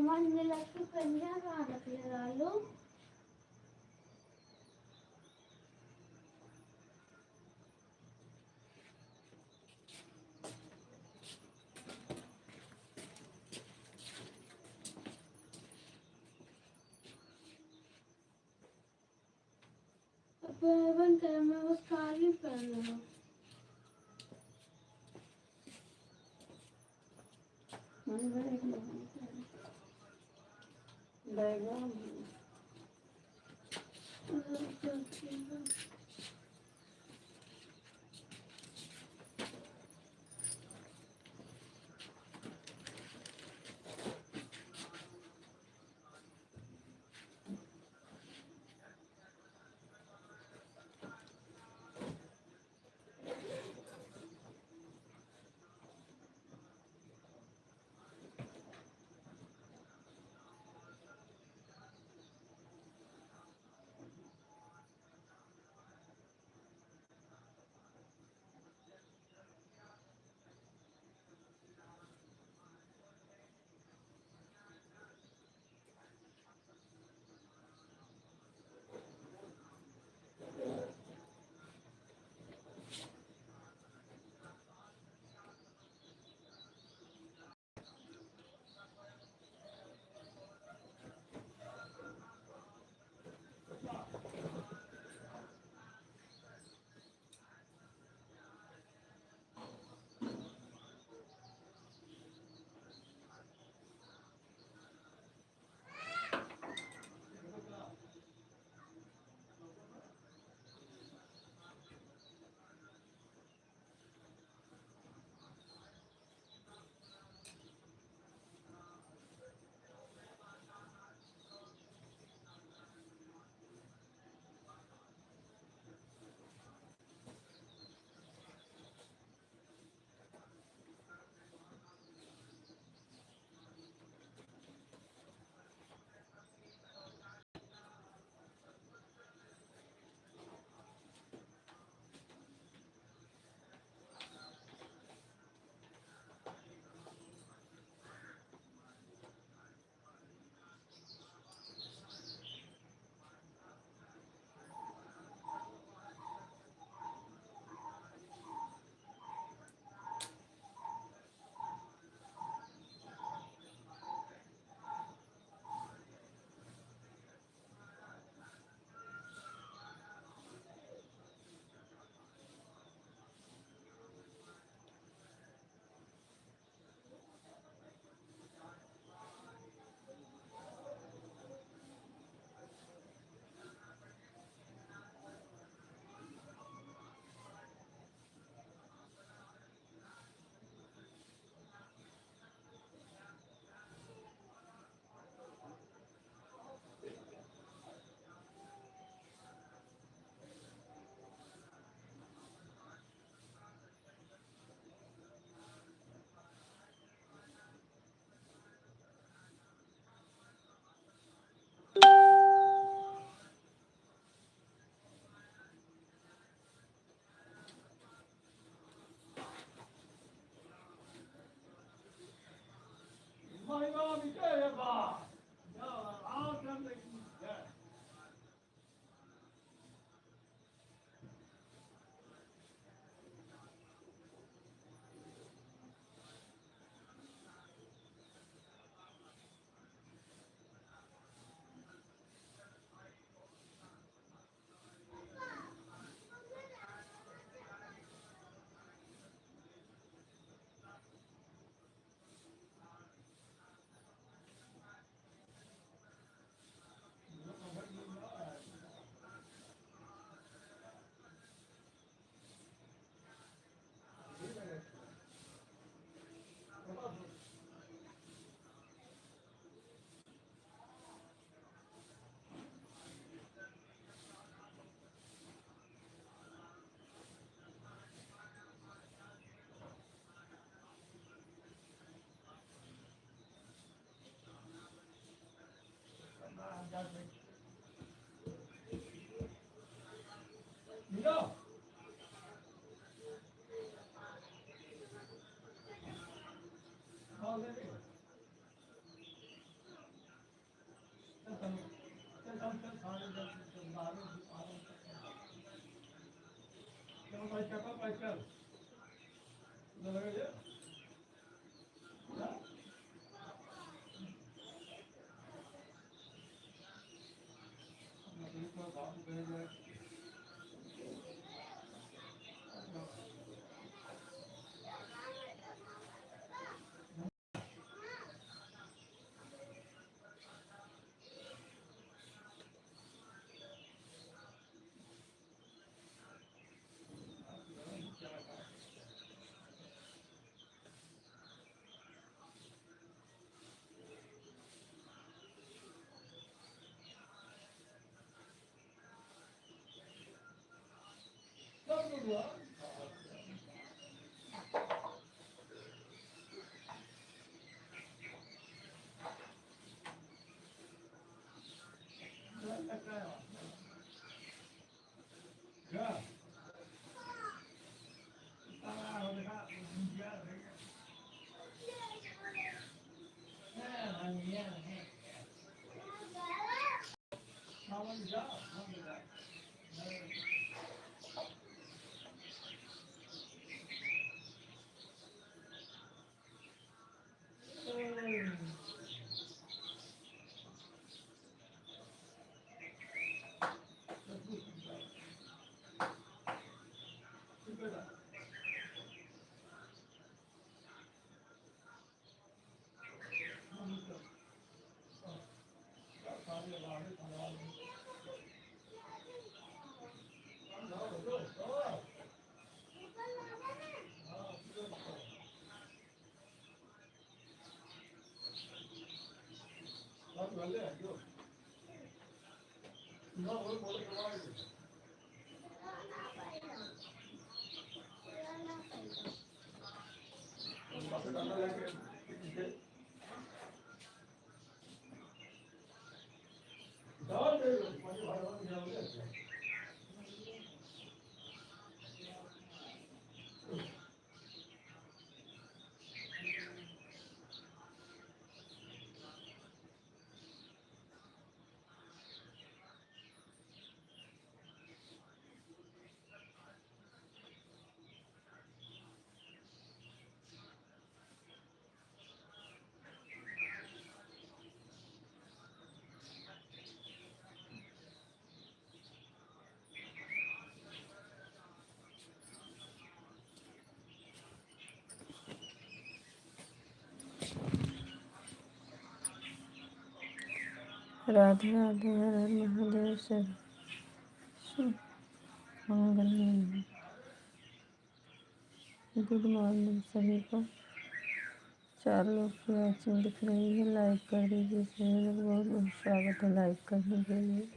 मंदिरात कन्या राहिलो. बन कर मैं बस खाली कर रहा हूँ. राधे राधे, हर हर महादेव से मंगल। गुड मॉर्निंग सभी को। 4 लोग की वॉचिंग दिख रही है, लाइक कर दीजिए। सभी लोग बहुत बहुत स्वागत है लाइक करने के लिए।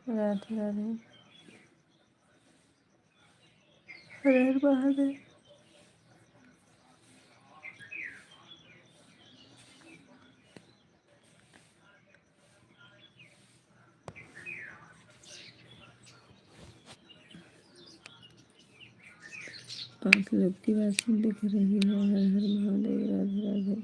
राधे राधे, हर हर महादेव। पांच लोग की वॉचिंग दिख रही है। हर हर महादेव, राधे राधे।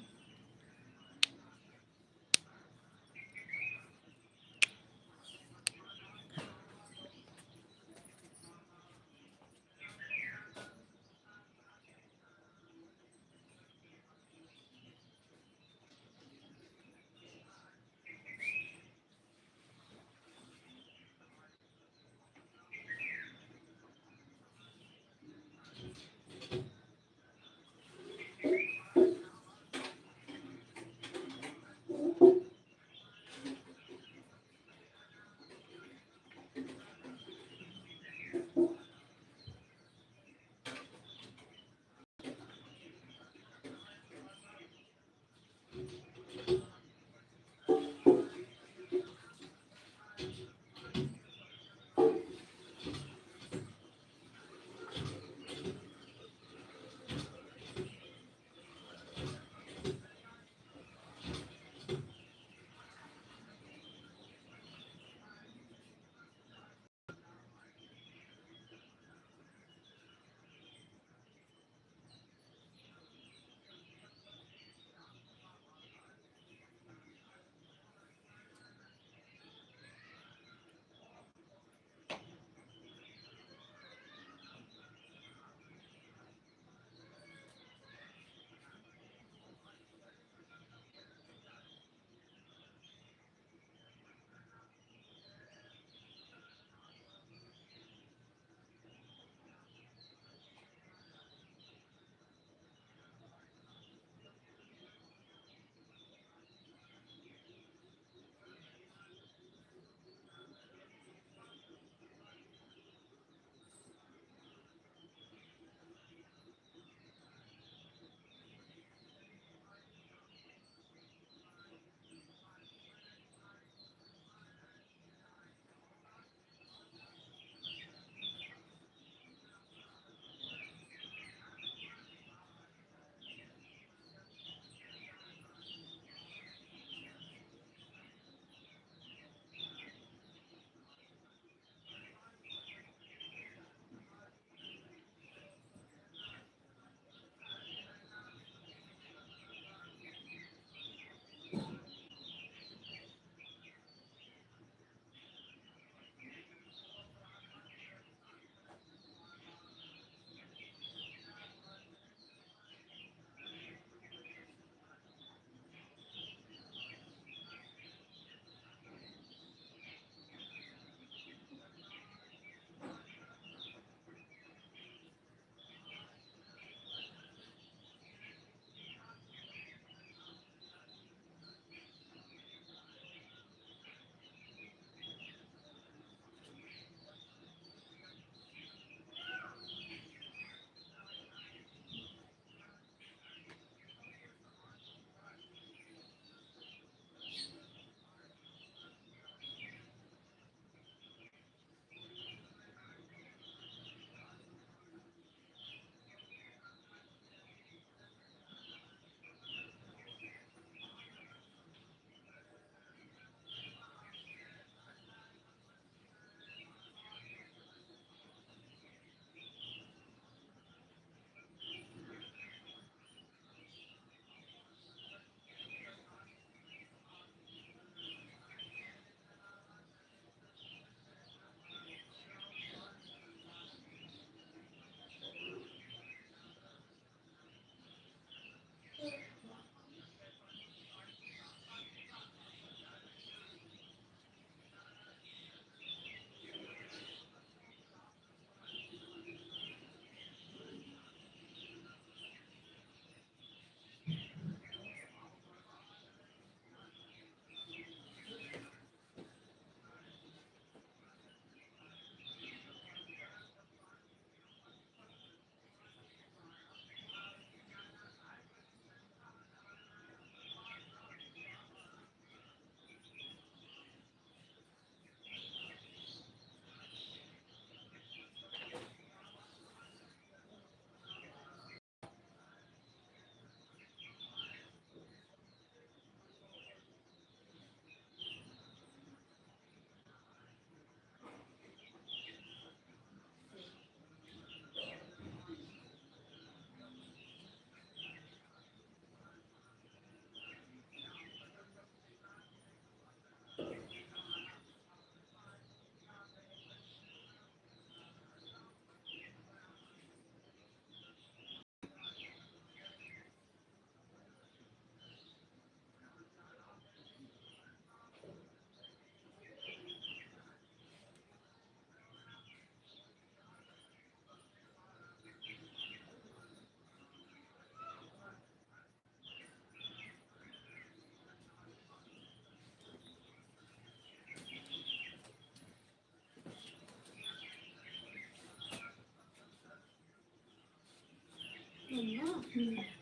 అన్నా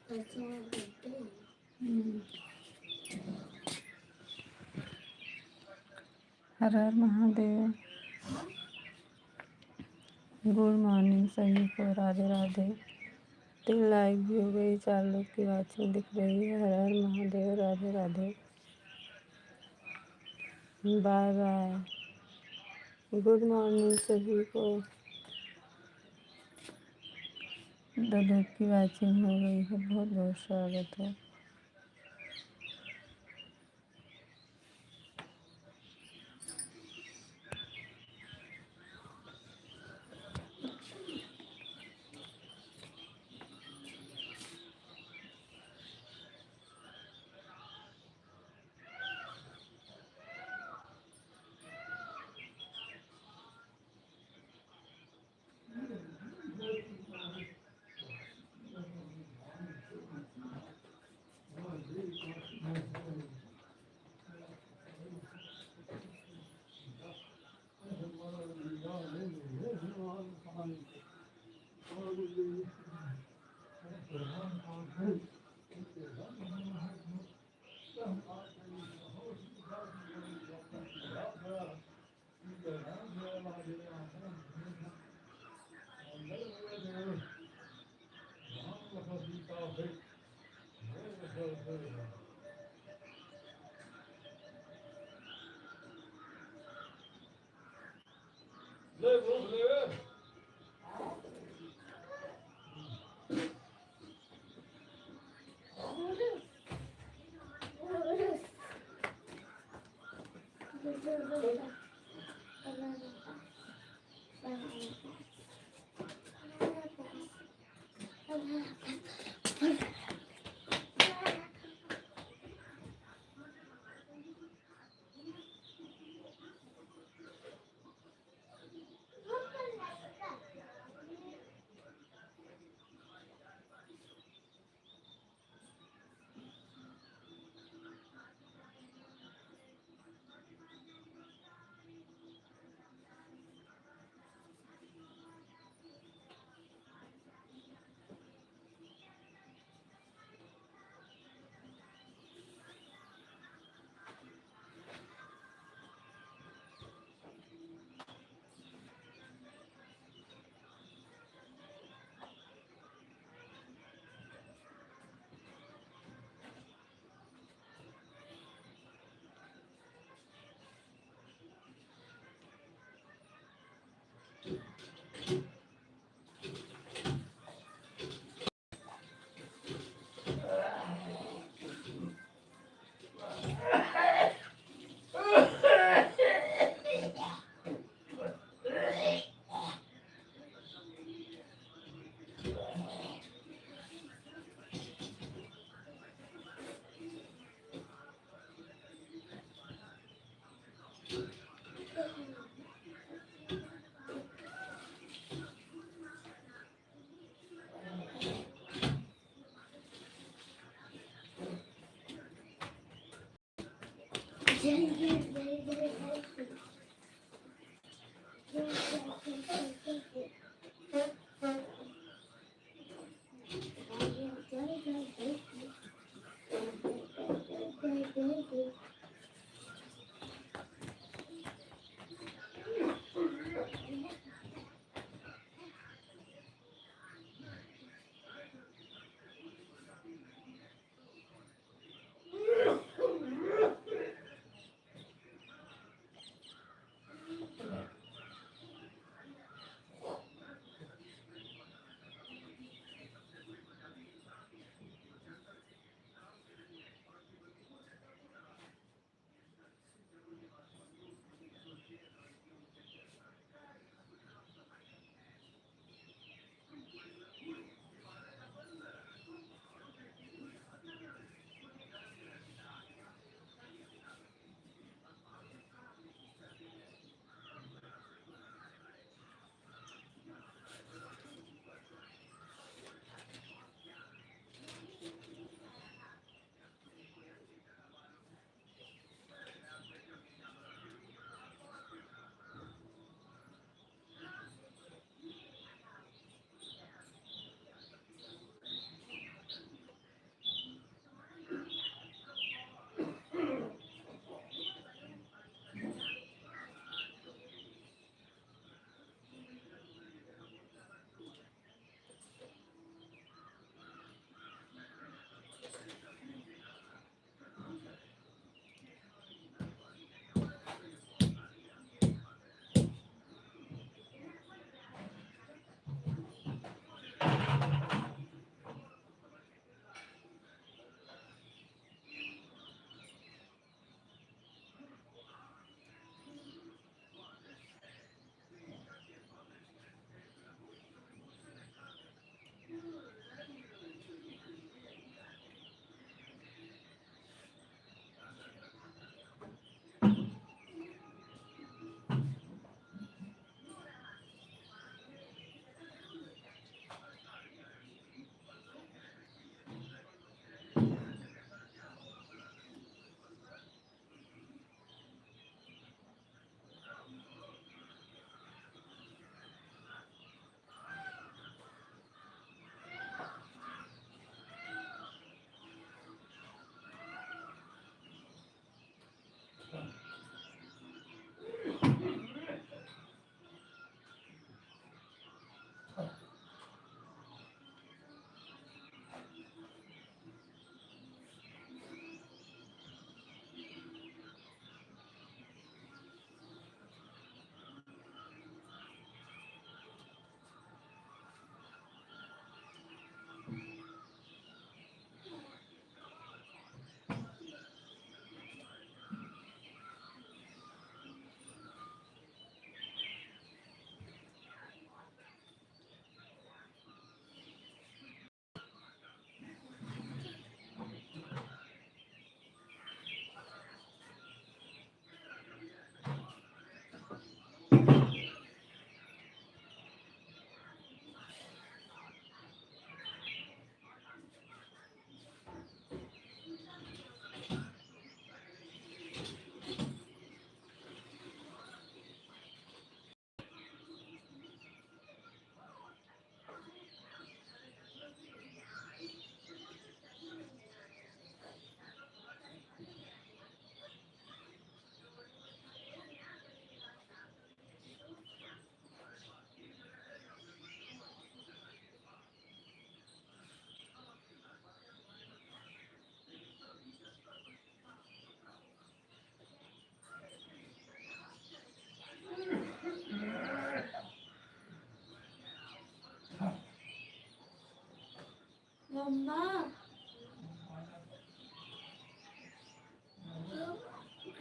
ప్రచారం పెట్టి हर हर महादेव। गुड मॉर्निंग सभी को, राधे राधे। 3 लाइक भी हो गई, 4 लोग की वाचिंग दिख रही है। हर हर Mahadev, Radhe Radhe, bye bye. Good morning सभी को। 2 लोग की वाचिंग हो गई है, बहुत बहुत स्वागत है।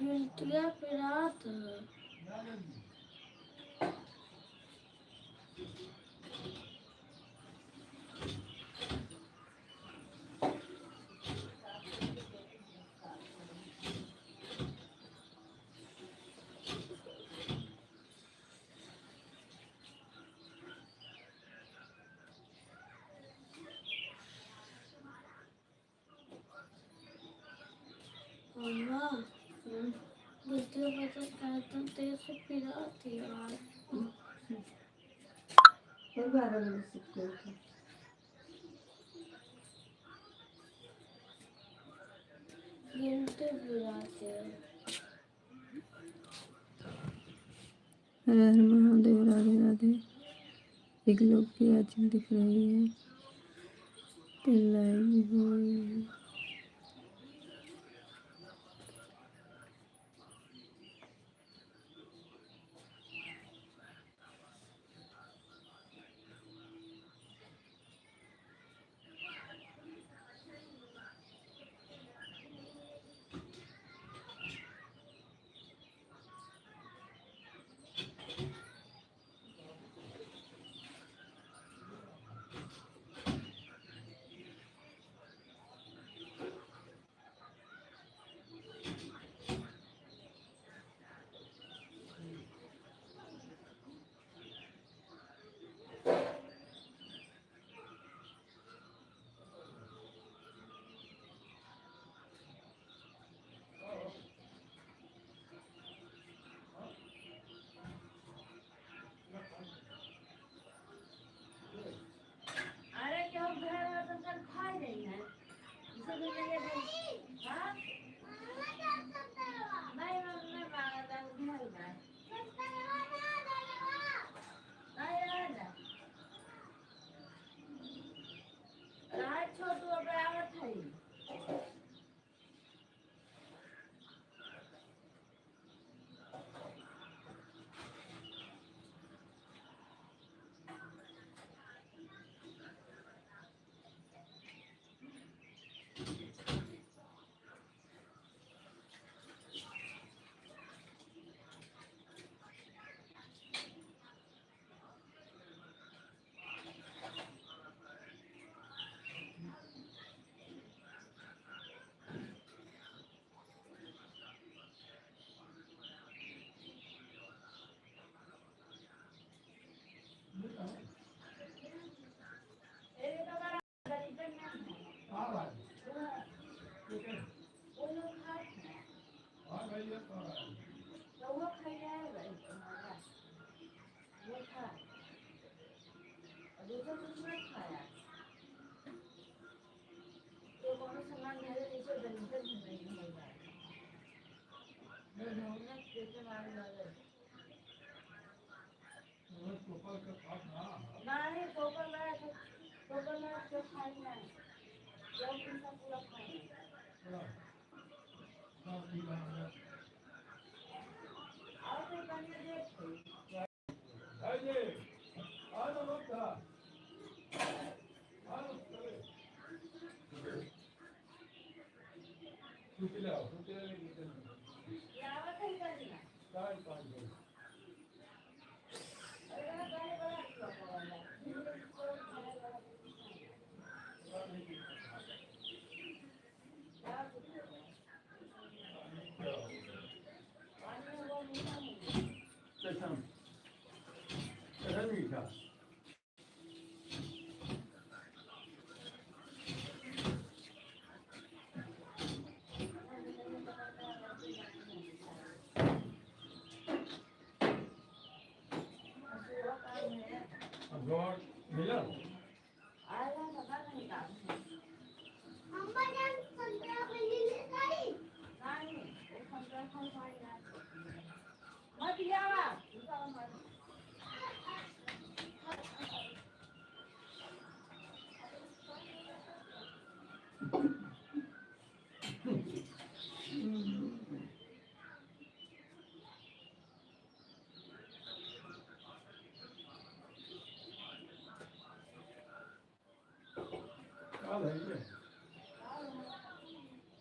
घंटिया पिरात है। अम्मा वीडियो बता करता तेरे से पिराती यार। फिर 12 बजे सीखते थे। घंटे पिराते हैं। हर हर महादेव, राधे राधे। एक लोग की वाचिंग दिख रही है, तो लाइव भी हो रही है।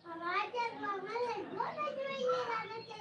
हमारे जब मामा ले दो ना जो ये लाना चाहिए।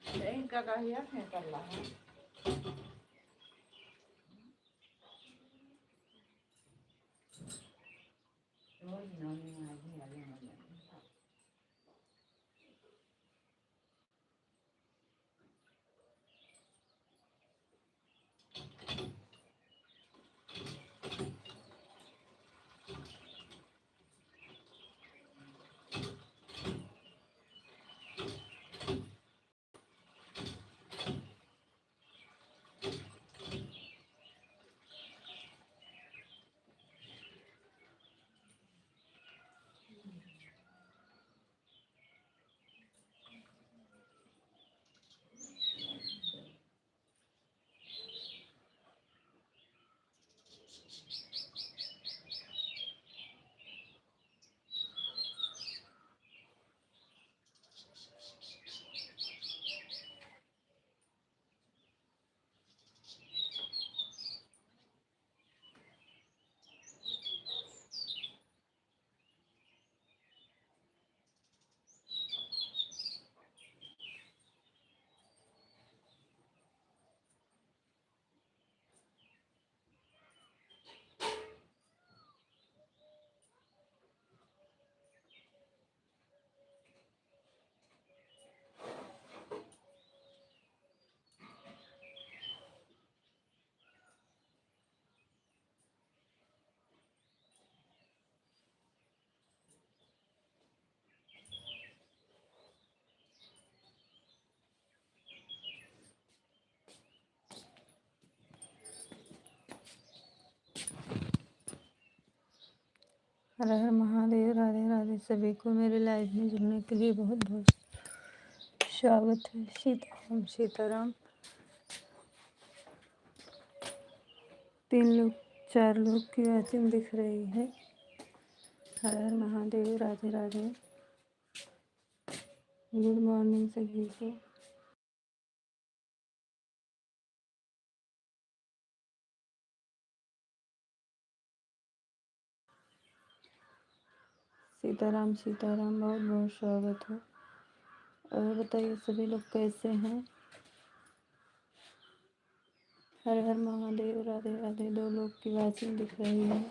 इनका कहिया है कर रहा है रोज नौनी आधी वाले हर हर महादेव। राधे राधे। सभी को मेरे लाइव में जुड़ने के लिए बहुत बहुत स्वागत है। सीताराम सीताराम। 3 लोग 4 लोग की वॉचिंग दिख रही है। हर हर महादेव। राधे राधे। गुड मॉर्निंग सभी को। सीताराम सीताराम। बहुत बहुत स्वागत है। और बताइए सभी लोग कैसे हैं। हर हर महादेव। राधे राधे। 2 लोग की वॉचिंग दिख रही है।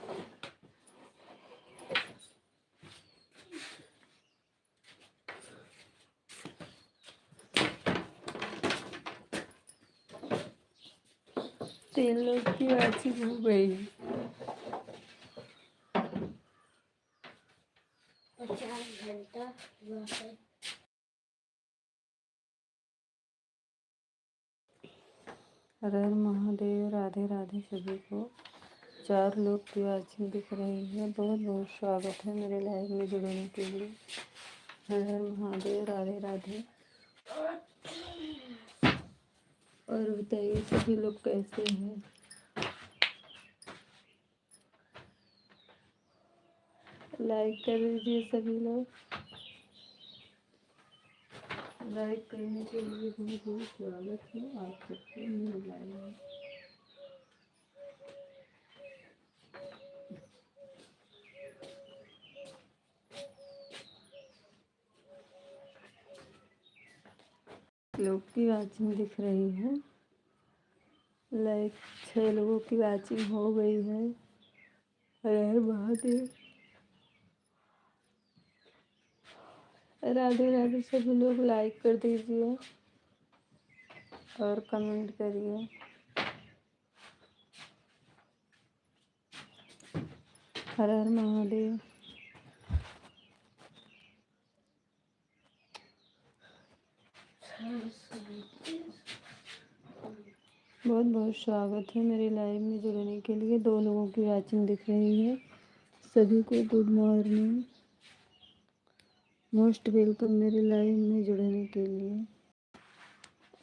तीन लोग की वॉचिंग हो गई है। 50 घंटा हुआ है। हर हर महादेव। राधे राधे। सभी को 4 लोग की वॉचिंग दिख रही है। बहुत बहुत स्वागत है मेरे लाइव में जुड़ने के लिए। हर हर महादेव। राधे राधे। और बताइए सभी लोग कैसे हैं। लाइक कर दीजिए सभी लोग। लाइक करने के लिए बहुत बहुत स्वागत है आप सबको मेरे लाइव में। लोग की वॉचिंग दिख रही है। लाइक 6 लोगों की वॉचिंग हो गई है। हर हर महादेव। राधे राधे। सभी लोग लाइक कर दीजिए और कमेंट करिए। हर हर महादेव। बहुत बहुत स्वागत है मेरे लाइव में जुड़ने के लिए। 2 लोगों की वॉचिंग दिख रही है। सभी को गुड मॉर्निंग। मोस्ट वेलकम मेरे लाइव में जुड़ने के लिए।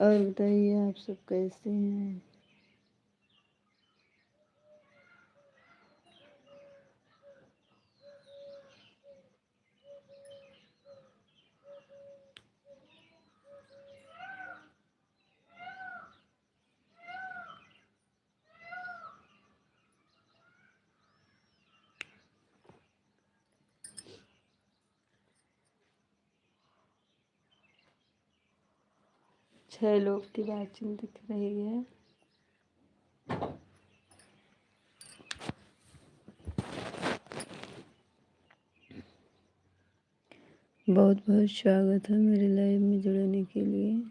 और बताइए आप सब कैसे हैं। 6 लोग की वाचिंग दिख रही है। बहुत बहुत स्वागत है मेरे लाइव में जुड़ने के लिए।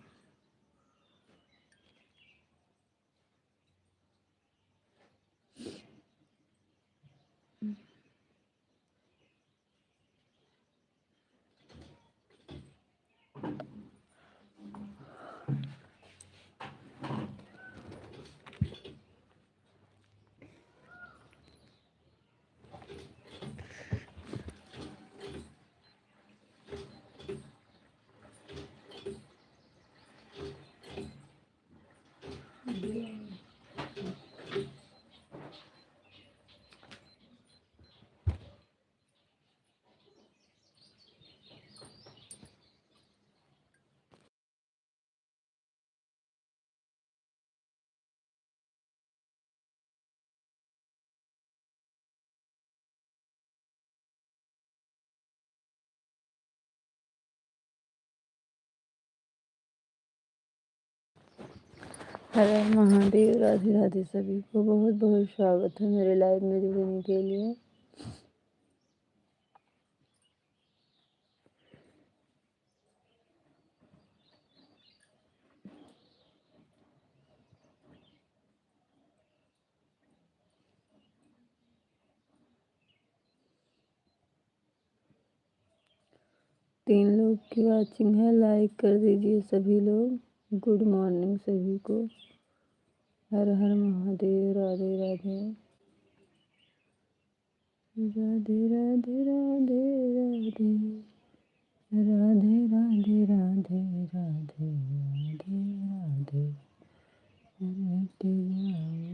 हर हर महादेव, राधे राधे सभी को बहुत बहुत स्वागत है मेरे लाइव में जुड़ने के लिए। तीन लोग की वाचिंग है, लाइक कर दीजिए सभी लोग। गुड मॉर्निंग सभी को। हर हर महादेव, राधे राधे राधे राधे राधे राधे राधे राधे राधे राधे राधे राधे मिट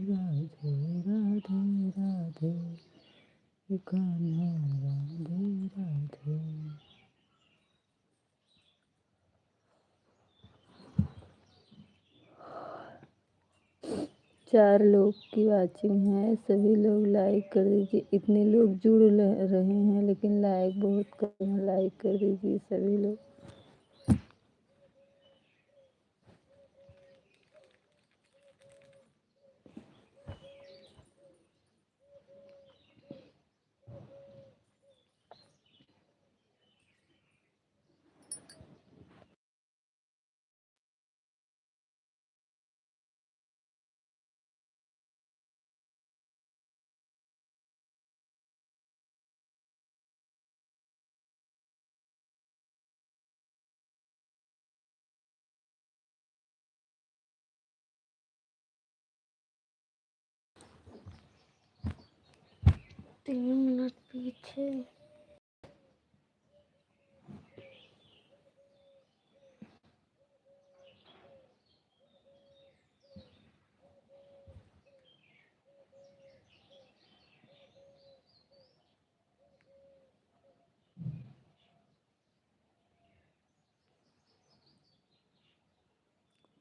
जाओ राधे राधे राधे कान्हा राधे राधे। 4 लोग की वाचिंग है, सभी लोग लाइक कर दीजिए। इतने लोग जुड़ रहे हैं लेकिन लाइक बहुत कम है, लाइक कर दीजिए सभी लोग। तीन मिनट पीछे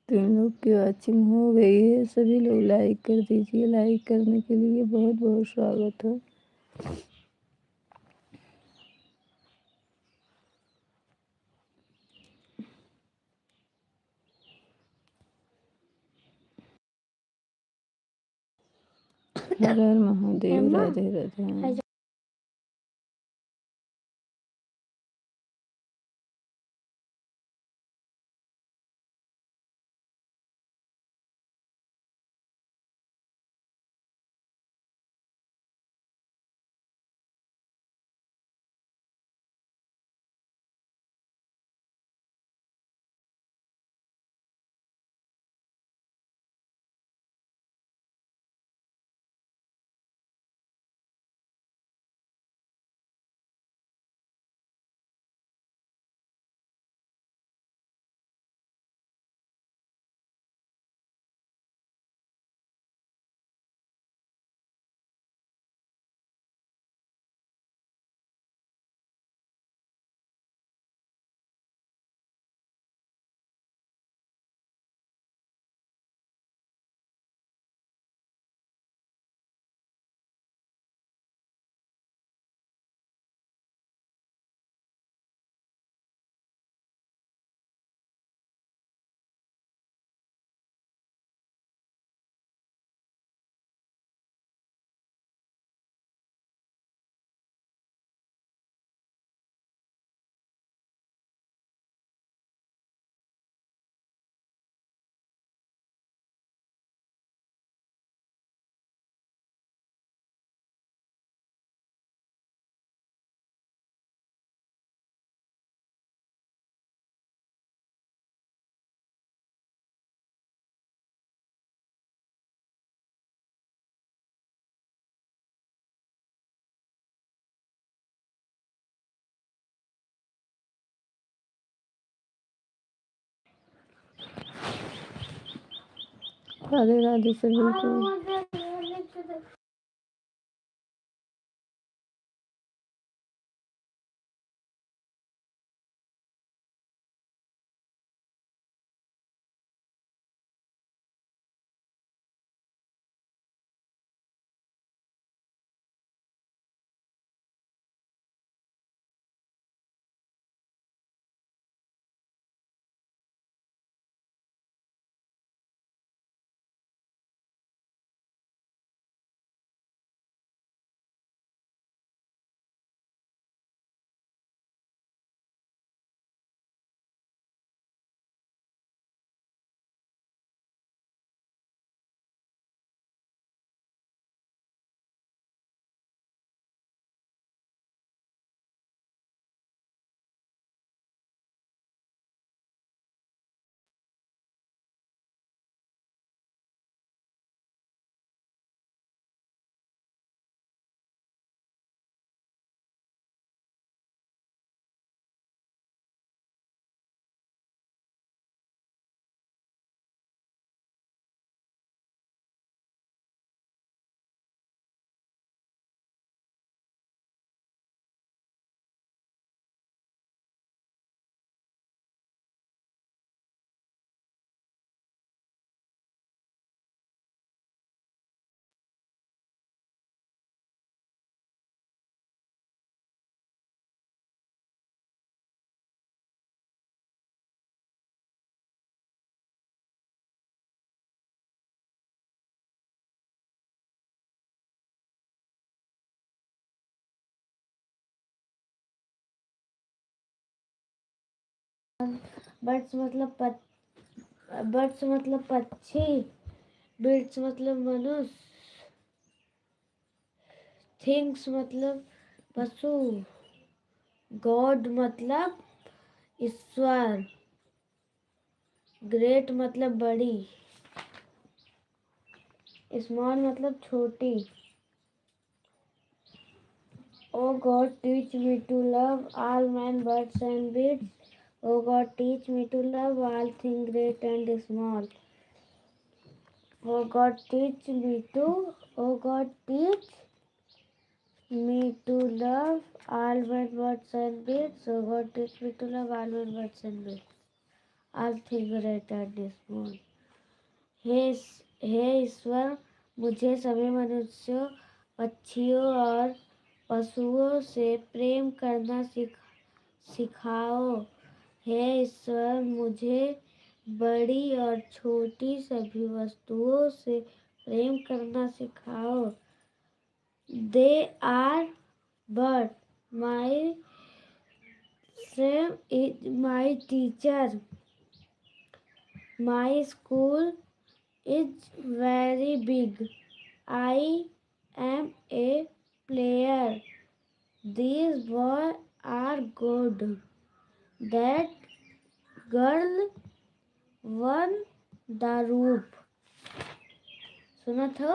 3 लोग की वाचिंग हो गई है, सभी लोग लाइक कर दीजिए। लाइक करने के लिए बहुत बहुत स्वागत है। हर हर महादेव, राधे राधे। राधे राधे सभी को। बर्ड्स मतलब बर्ड्स मतलब पक्षी, बिट्स मतलब मनुष्य, थिंग्स मतलब पशु, गॉड मतलब ईश्वर, ग्रेट मतलब बड़ी, स्मॉल मतलब छोटी। O God teach me to love all man birds and beasts. O God teach me to love all thing great and small. O God teach me to O God teach me to love all birds and beasts. So God teach me to love all birds and beasts. All things great and small. हे ईश्वर, मुझे सभी मनुष्यों, पक्षियों और पशुओं से प्रेम करना सिखाओ। हे ईश्वर, मुझे बड़ी और छोटी सभी वस्तुओं से प्रेम करना सिखाओ। They are but my same is my teacher. My school is very big. I am a player. These boys are good. That girl won the roof. सुना था?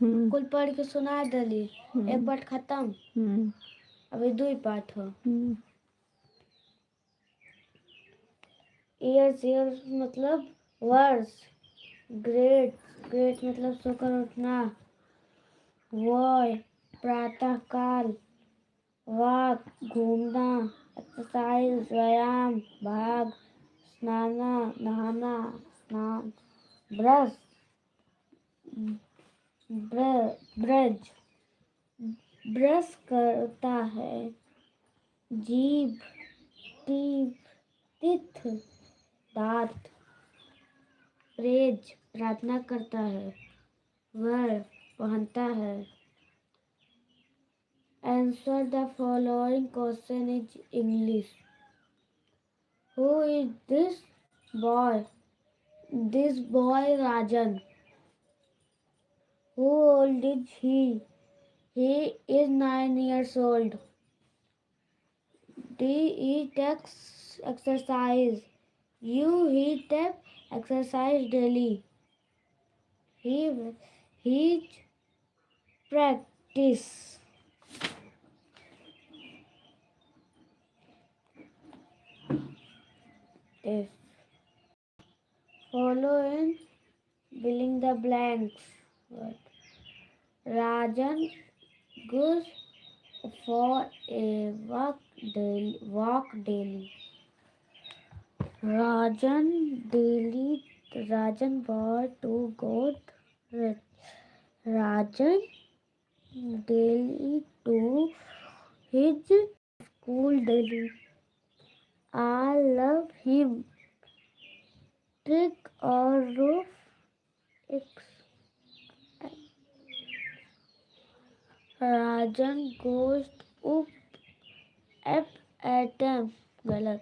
कुल पढ़ के सुना दली। एक पाठ खत्म। अभी 2 पाठ हो। ईयर्स मतलब वर्ष। ग्रेट मतलब सोकर उठना। वॉय प्रातः काल। वॉक घूमना। एक्सरसाइज व्यायाम। भाग स्नाना नहाना स्नान। ब्रश ब्रज ब्रश करता है। जीभ टीथ दांत। प्रेज प्रार्थना करता है। वर पहनता है। Answer the following question is English. Who is this boy? This boy Rajan. How old is he? He is 9 years old. He takes exercise. He takes exercise daily. He practice. Yes. Follow in filling the blanks. Word. Rajan goes for a walk daily. Rajan boy to God. Rajan daily to his school daily. I love him. Trick or roof. Rajan goes up at them. गलत.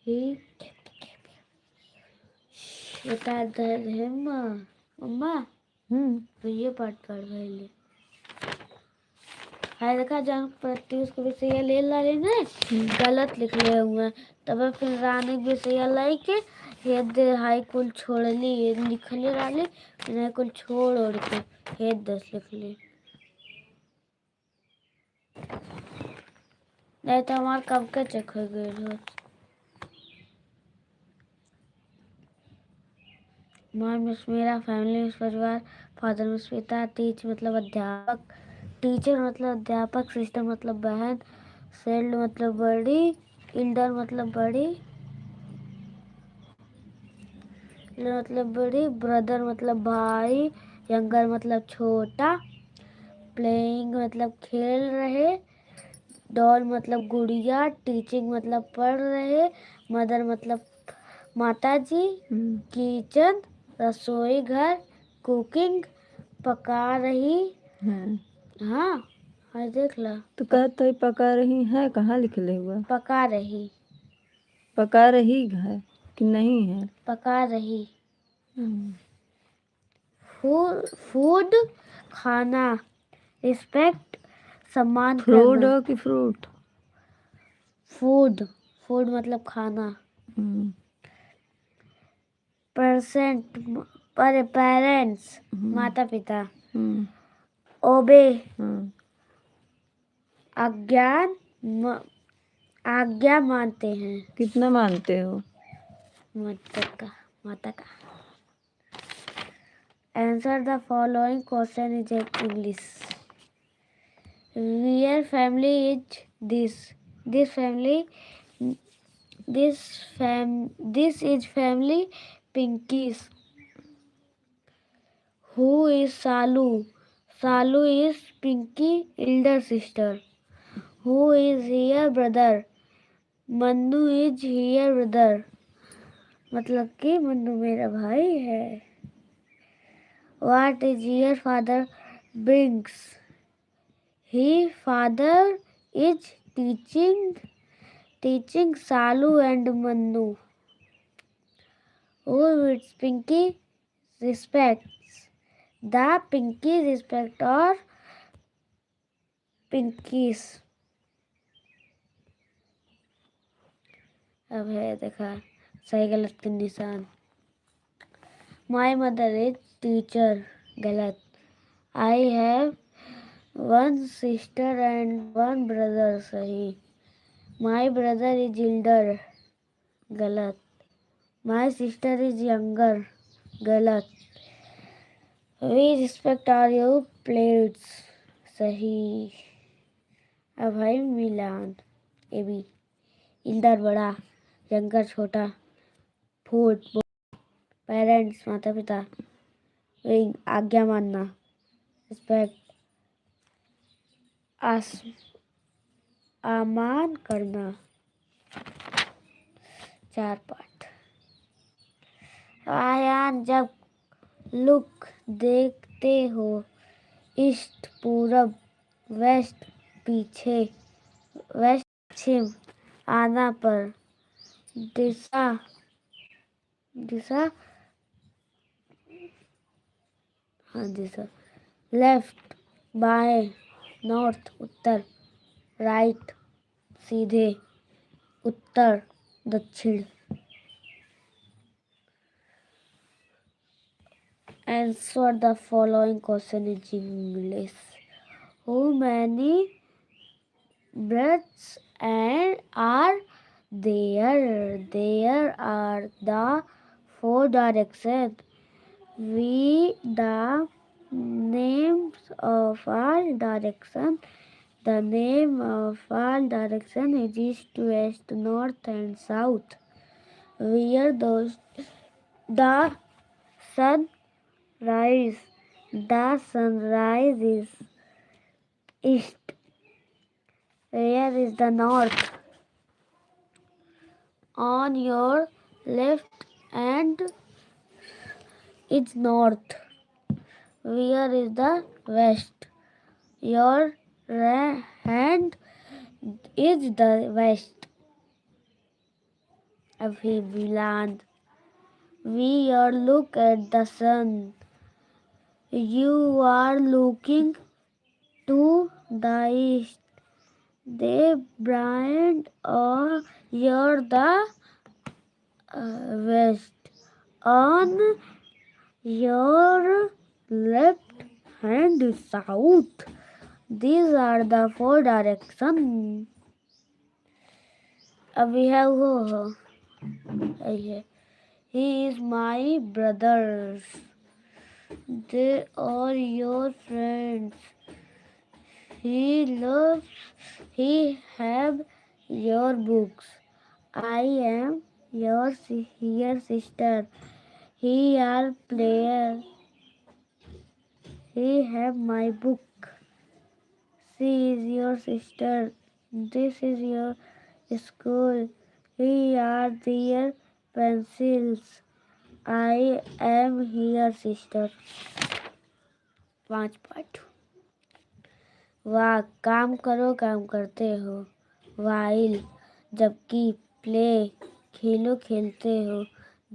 He बता दे him. मम्मा तो ये पाठ पढ़ पहले. हाय देखा जन प्रत्युष को विषय ले ला लेने गलत लिख ले हुए तब फिर रानी विषय लाई के हेद हाई कुल छोड़ ली लिख ले रानी इन्हें कुल छोड़ और के हेद 10 लिख ले नहीं तो हमारे कब के चेक हो गए हो माँ मिस मेरा फैमिली मिस परिवार फादर मिस पिता टीच मतलब अध्यापक टीचर मतलब अध्यापक सिस्टर मतलब बहन सेल्ड मतलब बड़ी इल्डर मतलब बड़ी मतलब बड़ी ब्रदर मतलब भाई यंगर मतलब छोटा प्लेइंग मतलब खेल रहे डॉल मतलब गुड़िया टीचिंग मतलब पढ़ रहे मदर मतलब माताजी किचन रसोई घर कुकिंग पका रही हाँ हाँ देख ला तो कहते ही पका रही है कहाँ लिख ले हुआ पका रही है कि नहीं है पका रही फूड खाना रिस्पेक्ट सम्मान फ्रूट करना हो कि फ्रूट फूड मतलब खाना पेरेंट्स माता पिता ओबे आज्ञा मानते हैं कितना मानते हो माता का Answer the following question in English. Where family is this? This is family Pinkies. Who is Salu? Salu is Pinky elder sister. Who is here brother? Mannu is here brother. मतलब कि मन्नू मेरा भाई है What is your father brings? His father is teaching Salu and Mannu. Who with Pinky respects? The Pinky respect or Pinkies. अब है देखा सही गलत के निशान My mother is teacher. गलत. I have one sister and one brother. सही. My brother is elder. गलत. My sister is younger. गलत. We respect our you plates. सही. अब है मिलान. A B. elder बड़ा. younger छोटा. food पेरेंट्स माता पिता आज्ञा मानना रिस्पेक्ट आमान करना 4 पार्ट आयान जब लुक देखते हो ईस्ट पूरब वेस्ट पीछे वेस्ट पश्चिम आना पर दिशा लेफ्ट बाएं नॉर्थ उत्तर राइट सीधे उत्तर दक्षिण Answer the following question in English. How many breaths are there? There are the 4 directions. We the names of all direction. The name of all direction is east, west, north, and south. Where the sun rise. The sunrise is east. Where is the north? On your left hand is north. Where is the west? Your hand is the west. अभी we land. We are look at the sun. You are looking to the east. They blind or you're the west. On your left hand is south. These are the four directions. We have he is my brothers. They are your friends. He have your books. I am your sister. He are player. He have my book. She is your sister. This is your school. He are their pencils. I am here sister. 5 पाठ. वाह काम करो काम करते हो. While जबकि play खेलो खेलते हो.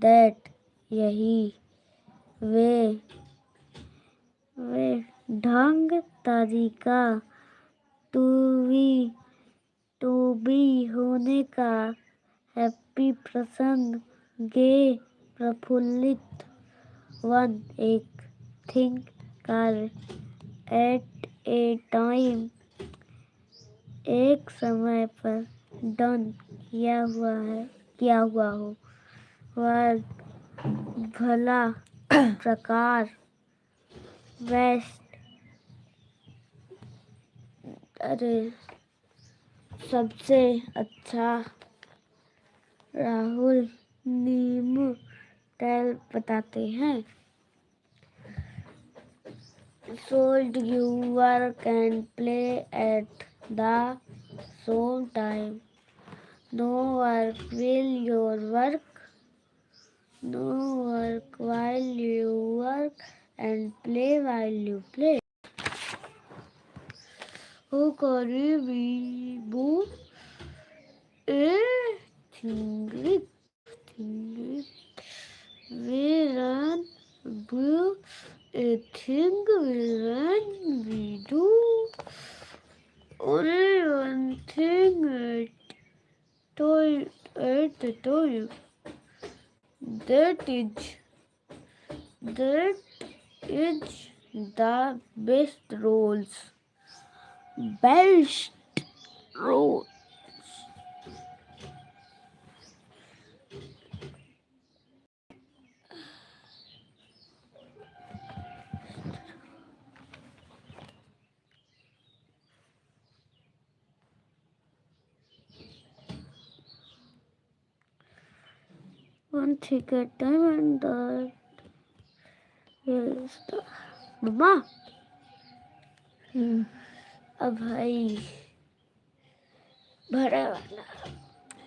दैट यही. वे ढंग तरीका. टू बी होने का. हैप्पी प्रसन्न. गे प्रफुल्लित. वन एक. थिंक कार्य. एट ए टाइम एक समय पर. डन किया हुआ हो. वर्ग भला प्रकार. बेस्ट अरे सबसे अच्छा. राहुल नीम टेल बताते हैं. Should you work and play at the same time? No work will your work. No work while you work and play while you play. Who can we do a thing? We run, do a thing. We run, we do only one thing at the time. That is the best rules. Best rules. One thing at a time and that is the मम्मा. अब भाई भरा वाला.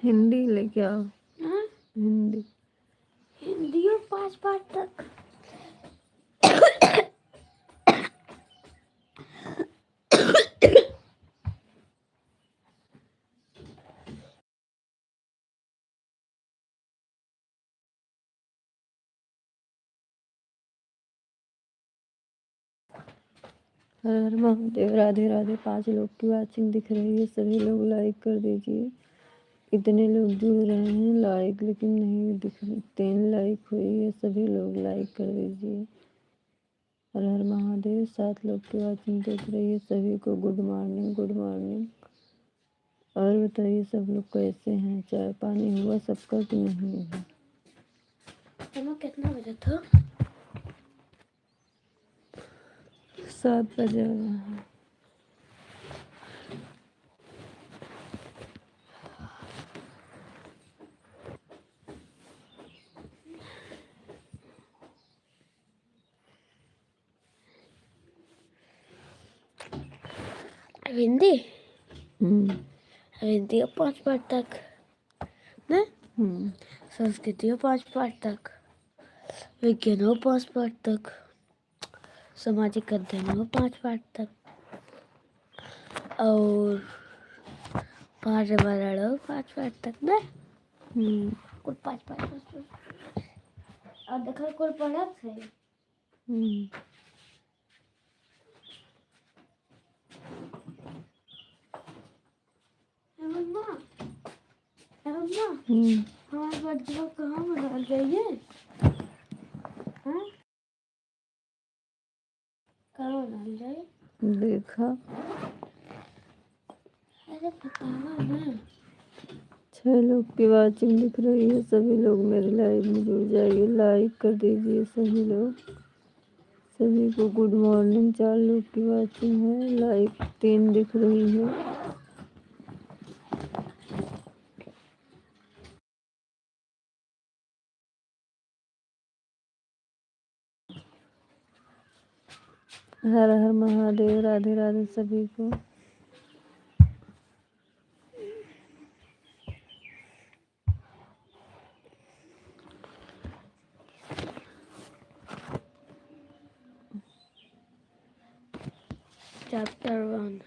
हिंदी लेके आओ. हाँ? हिंदी और 5 पाठ तक. हर हर महादेव. राधे राधे. 5 लोग की वाचिंग दिख रही है. सभी लोग लाइक कर दीजिए. इतने लोग जुड़ रहे हैं लाइक लेकिन नहीं दिख रहे. 3 लाइक हुई है. सभी लोग लाइक कर दीजिए. हर हर महादेव. 7 लोग की वाचिंग देख रही है. सभी को गुड मॉर्निंग. Good morning. और बताइए सब लोग कैसे हैं. चाय पानी हुआ सबका कि नहीं हुआ. कितना बजा था? 7 बजे हो रहे हैं। हिंदी हम्म हिंदी 5 पाठ तक ना, हम्म संस्कृति 5 पाठ तक, विज्ञान 5 पाठ तक, सामाजिक अध्ययन 5 पाठ तक और पर्यावरण 5 पाठ तक ना, कुल 5 पाठ और देखो कुल पढ़त है। मम्मा हमारे बर्थडे कहाँ मनाल जाइए? हाँ कहाँ मनाल जाए? देखा अरे बतावा ना। 6 लोग की वाचिंग दिख रही है। सभी लोग मेरे लाइव में जुड़ जाइए, लाइक कर दीजिए सभी लोग। सभी को गुड मॉर्निंग। 4 लोग की वाचिंग है, लाइक 3 दिख रही है। हर हर महादेव, राधे राधे सभी को। चैप्टर 1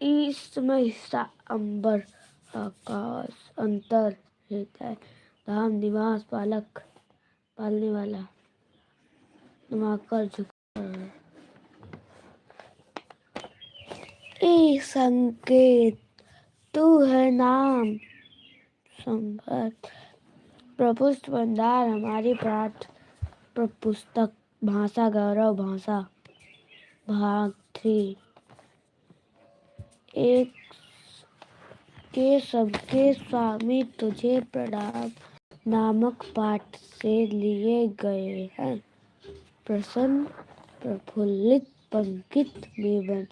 ईसमय ईसा अंबर आकाश अंतर हृदय धाम निवास पालक पालने वाला नमाकर झुकर ए संकेत तू है नाम संभर प्रपुष्ट भंडार हमारी प्रात प्रपुस्तक भाषा गौरव भाषा भाग 3 एक के सबके स्वामी तुझे प्रणाम नामक पाठ से लिए गए हैं। प्रसन्न प्रफुल्लित पंकित में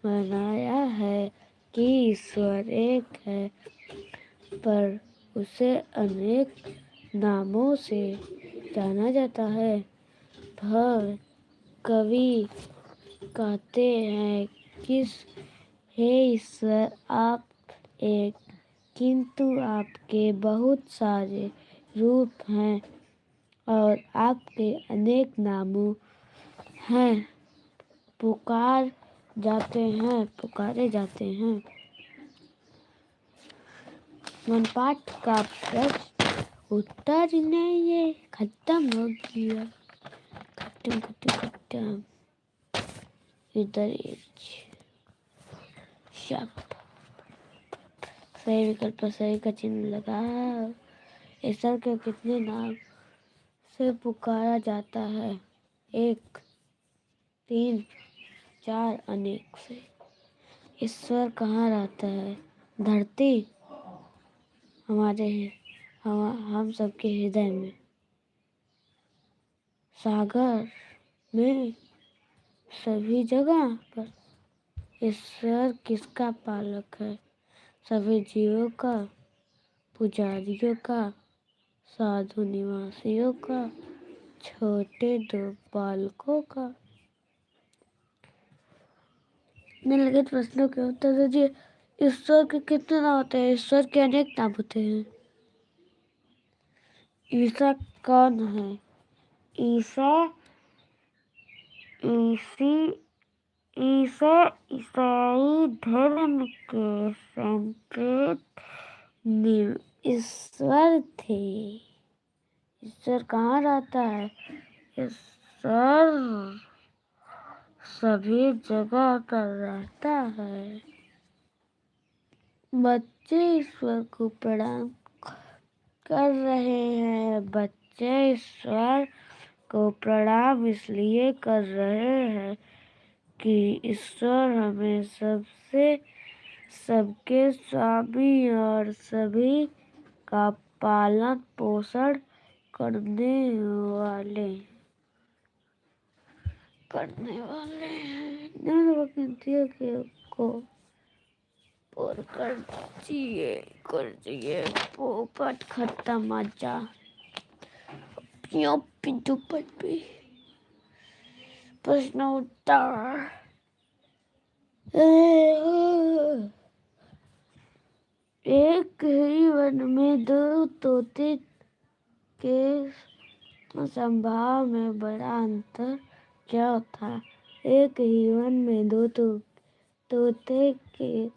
बनाया है कि ईश्वर एक है, पर उसे अनेक नामों से जाना जाता है। भव कवि कहते हैं किस हे ईश्वर आप एक, किंतु आपके बहुत सारे रूप हैं और आपके अनेक नामों हैं, पुकारे जाते हैं। मनपाठ का प्रश्न उत्तर नहीं ये खत्म हो गया। खत्म इधर शब्द सही विकल्प पर सही का चिन्ह लगा। ईश्वर के कितने नाम से पुकारा जाता है? 1 3 4 अनेक से। ईश्वर कहाँ रहता है? धरती हम सबके हृदय में, सागर में, सभी जगह पर। ईश्वर किसका पालक है? सभी जीवों का, पुजारियों का, साधु निवासियों का, छोटे 2 बालकों का। निम्नलिखित प्रश्नों के उत्तर दीजिए। ईश्वर के कितने नाम होते हैं? ईश्वर के अनेक नाम होते हैं। ईसा कौन है? ईसा ईसाई धर्म के संकेत में ईश्वर थे। ईश्वर कहाँ रहता है? ईश्वर सभी जगह पर रहता है। बच्चे ईश्वर को प्रणाम कर रहे हैं। बच्चे ईश्वर को प्रणाम इसलिए कर रहे हैं कि ईश्वर हमें सबके स्वामी और सभी का पालन पोषण करने वाले। करने वाले हैं। निम्नलिखित को और कर दीजिए पोपट खत्म मजा पिंटू पट्टी। प्रश्न उत्तर। एक ही वन में दो तोते के स्वभाव में बड़ा अंतर क्या था? एक ही वन में दो तोते के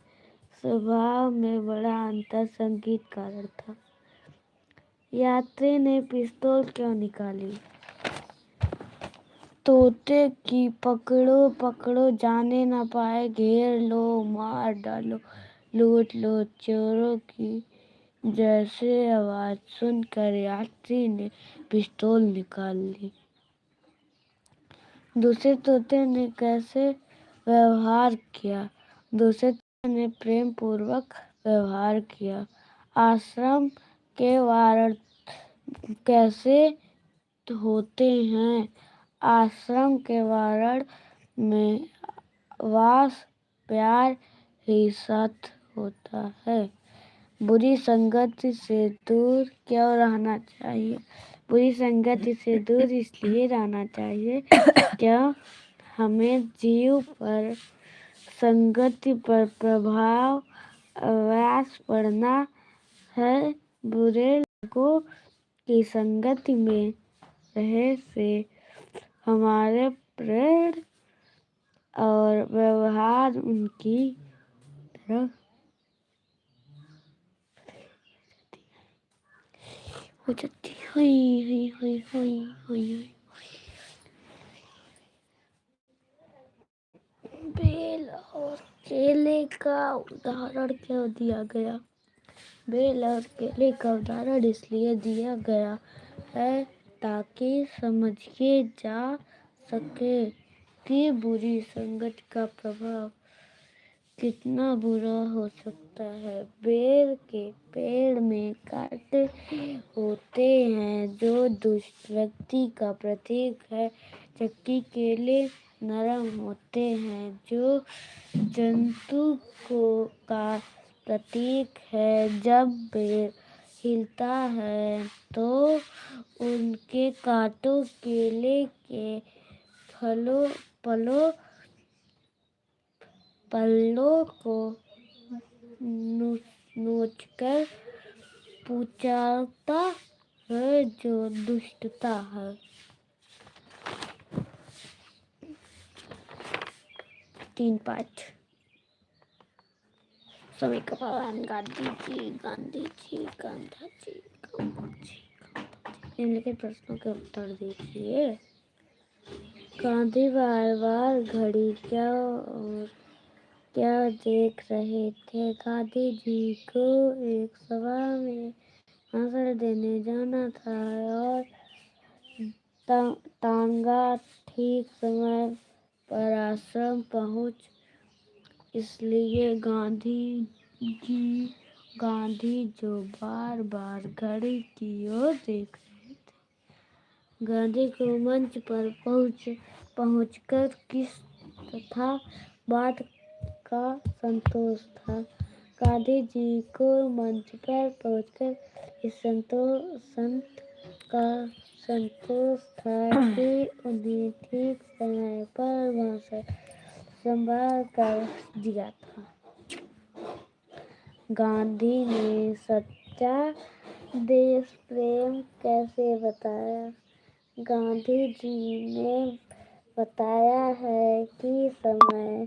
स्वभाव में बड़ा अंतर संगीत कारण था। यात्री ने पिस्तौल क्यों निकाली? तोते की पकड़ो पकड़ो जाने न पाए, घेर लो मार डालो लूट लो चोरों की जैसे आवाज सुनकर यात्री ने पिस्तौल निकाल ली। दूसरे तोते ने कैसे व्यवहार किया? दूसरे तोते ने प्रेम पूर्वक व्यवहार किया। आश्रम के वार्ड कैसे होते हैं? आश्रम के वार्ड में वास प्यार ही साथ होता है। बुरी संगति से दूर क्यों रहना चाहिए? बुरी संगति से दूर इसलिए रहना चाहिए क्या हमें जीव पर संगति पर प्रभाव अवश्य पड़ना है। बुरे लोगों की संगति में रहे से हमारे प्रेम और व्यवहार उनकी तरफ हो जाती है। बेल और केले का उदाहरण क्यों दिया गया? बेल और केले का उदाहरण इसलिए दिया गया है ताकि समझे जा सके कि बुरी संगत का प्रभाव कितना बुरा हो सकता है। बेर के पेड़ में कांटे होते हैं जो दुष्ट व्यक्ति का प्रतीक है, जबकि केले नरम होते हैं जो जंतु का प्रतीक है। जब बेर हिलता है तो उनके कांटों केले के पल्लों को नोचकर पुचारता है जो दुष्टता है। 3 पाठ। समय का पालन गांधी जी। निम्नलिखित प्रश्नों के उत्तर दीजिए। गांधी बार बार घड़ी क्या देख रहे थे? गांधी जी को एक सभा में भाषण देने जाना था और तांगा ठीक समय पर आश्रम पहुंच, इसलिए गांधी जो बार बार घड़ी की ओर देख रहे थे। गांधी को मंच पर पहुंचकर किस तथा बात का संतोष था? गांधी जी को मंच पर पहुंचकर इस का संतोष था कि उन्हें ठीक समय पर भाषण संभाल कर दिया था। गांधी ने सच्चा देश प्रेम कैसे बताया? गांधी जी ने बताया है कि समय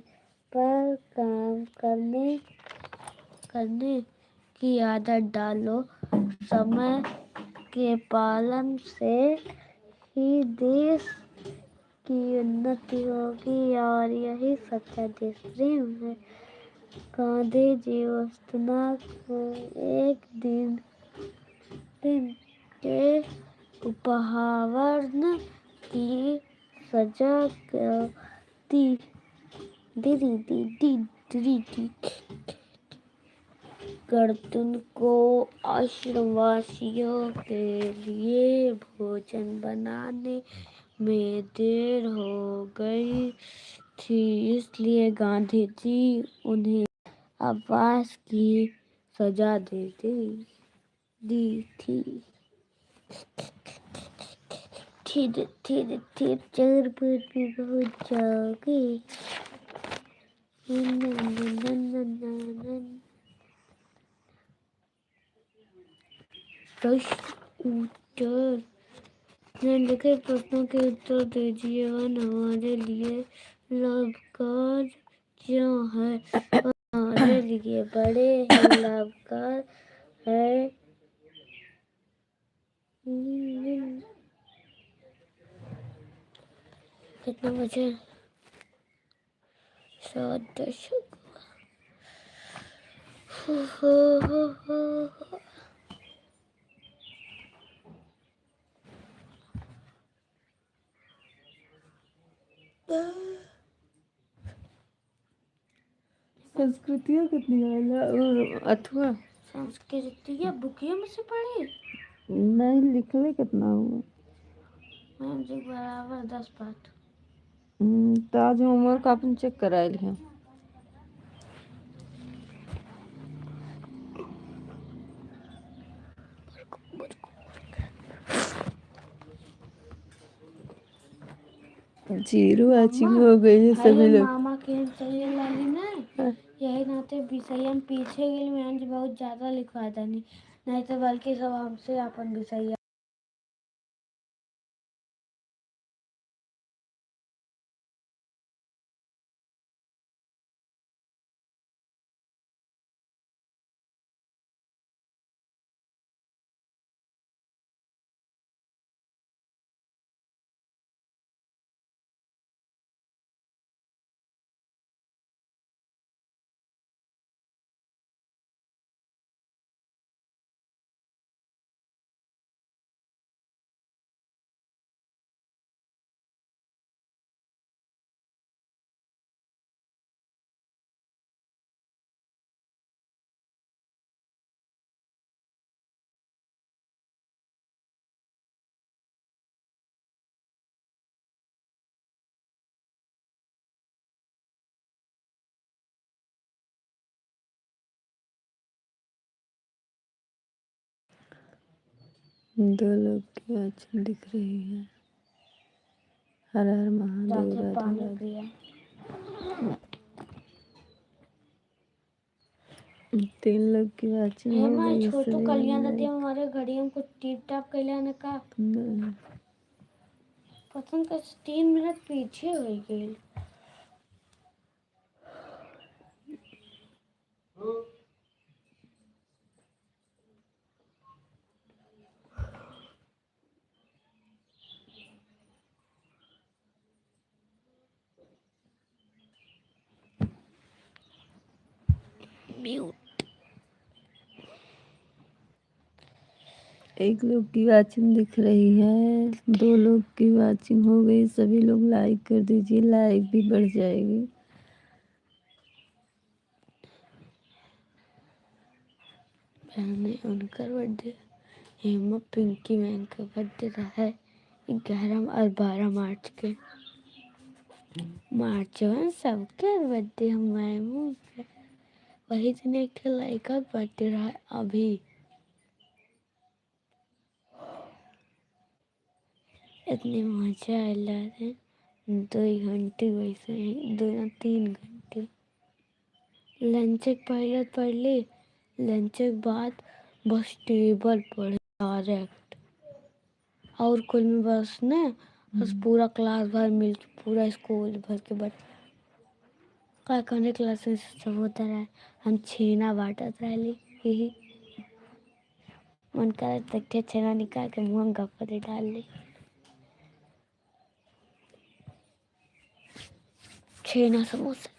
पर काम करने की आदत डालो। समय के पालन से ही देश की उन्नति होगी और यही सच्चा देश प्रेम है। गांधी जी वस्तुना को एक दिन के अपहरण की सजा दी। गर्दन को आश्रमवासियों के लिए भोजन बनाने में देर हो गई थी, इसलिए गांधी जी उन्हें आवास की सजा दी थी। धीरे धीरे धीरे चोर भी पहुंच जाओगे। प्रश्न उत्तर निम्नलिखित प्रश्नों के उत्तर दीजिए और हमारे लिए लाभकारी क्यों है? हमारे लिए बड़े ही लाभकारी है। कितना बजे? 7:10। संस्कृतियाँ कितनी आला और अथवा संस्कृतियाँ बुकिया में से पढ़ी। नहीं लिखले कितना हुआ? मैम जी बराबर 10 पाठ। तो आज होमवर्क अपन चेक कराए हैं। जीरो वाचिंग हो गई है सभी लोग। मामा के चले लाली ना यही नाते विषय पीछे गेल मैम जी बहुत ज्यादा लिखवा देनी, नहीं तो बल्कि सब हमसे अपन विषय दो लोग की वाचिंग दिख रही है। हर हर महादेव राधे पानी राधे। पिया। 3 लोग की वाचिंग हो हमारे गई। छोटू सभी कल्याण लोग दती हमारे घड़ी हमको टिप टाप कल्याण का नहीं। पसंद का 3 मिनट पीछे हो गई। म्यूट। एक लोग की वाचिंग दिख रही है। 2 लोग की वाचिंग हो गई। सभी लोग लाइक कर दीजिए, लाइक भी बढ़ जाएगी। मैंने उनका बर्थडे हेमा पिंकी मैन का बर्थडे रहा है 11 और 12 मार्च के। मार्च में सबके बर्थडे हमारे मुँह पे वही दिन एक लड़का बर्थडे रहा है अभी। इतनी मजा आया है 2 घंटे वैसे ही 2 या 3 घंटे। लंच पहले पढ़ ली, लंच के बाद बस टेबल पर डायरेक्ट और कुल में बस ना बस पूरा क्लास भर मिल के पूरा स्कूल भर के बच का कहने क्लास में सब होता रहा। हम छेना बांटत रहली यही मन करे तक छेना निकाल के मुँह में गप्पे डाल ली। छेना समोसा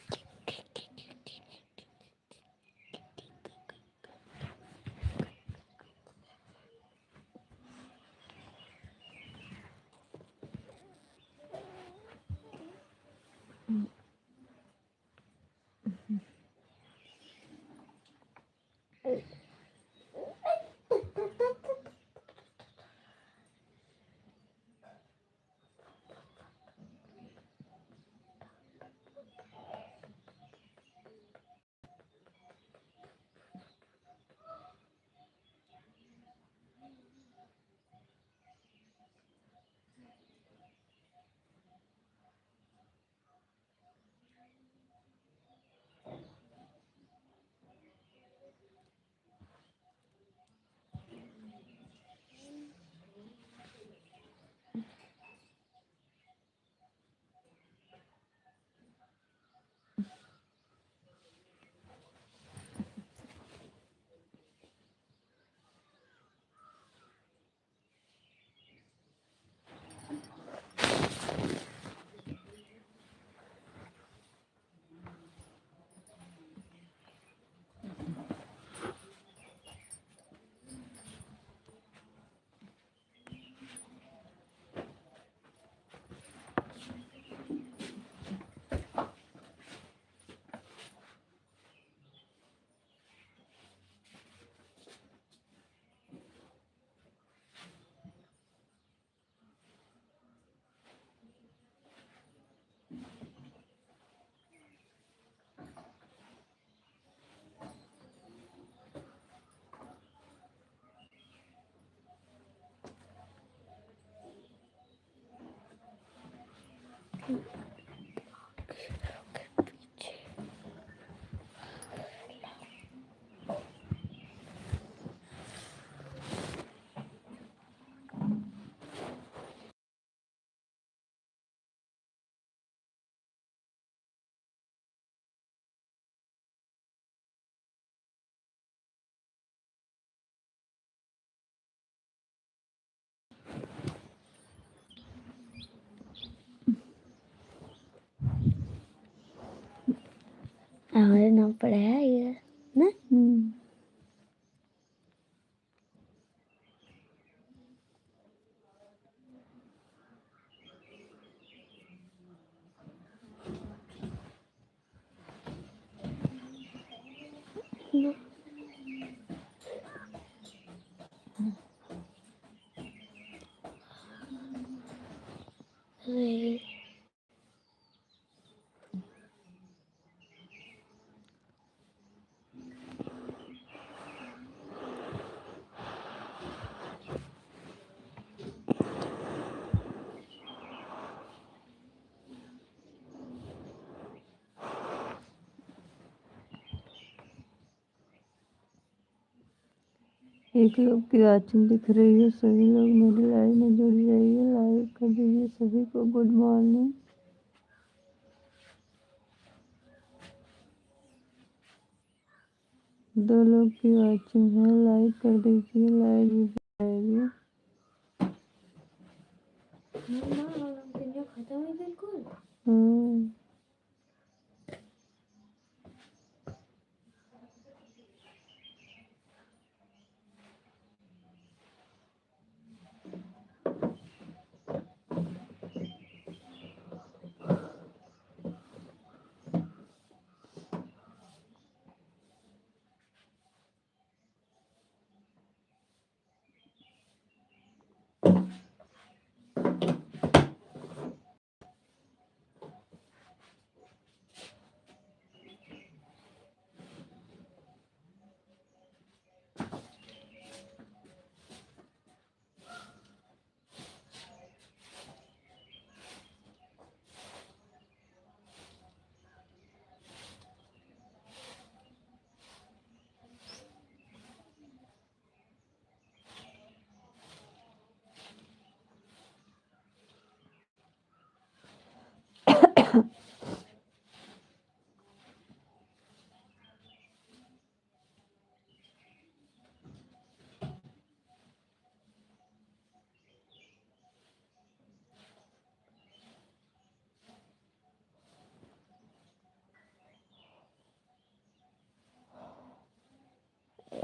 हमारे नाम पर है ये ना। अरे एक लोग की वाचिंग दिख रही है, सभी लोग मेरी लाइव में जुड़ जाइए, लाइक कर दीजिए सभी को। Good morning. दो लोग की वाचिंग है, लाइक कर दीजिए, लाइव भी आएगी। खत्म है बिल्कुल।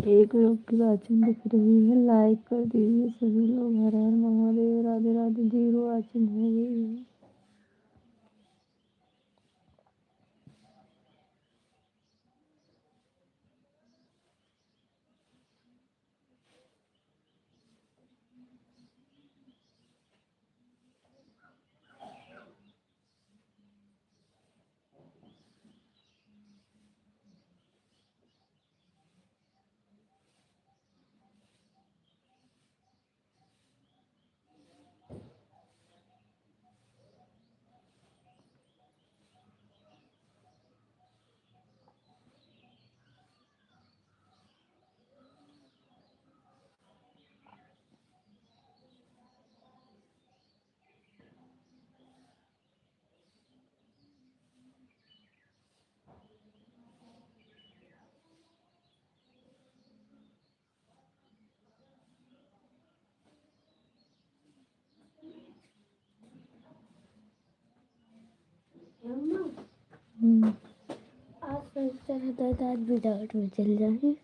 एक लोग की वाचिंग दिख रही है, लाइक कर दीजिए सभी लोग। हर हर महादेव, राधे राधे। 0 वाचिंग हो गई है। आज सोचता रहता था आज विदाउट में चल जाए।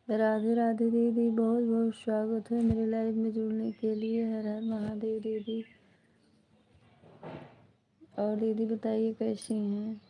राधे राधे दीदी, बहुत बहुत स्वागत है मेरे लाइव में जुड़ने के लिए। हर हर महादेव दीदी। और दीदी बताइए कैसी हैं?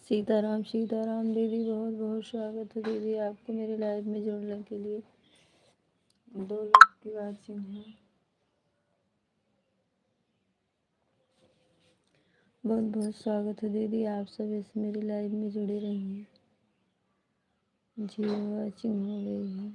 सीताराम सीताराम दीदी, बहुत बहुत स्वागत है दीदी आपको मेरे लाइव में जुड़ने के लिए। 2 लोग की वाचिंग है। बहुत बहुत स्वागत है दीदी, आप सब इस मेरी लाइव में जुड़े रहिए। 0 वाचिंग हो गई है।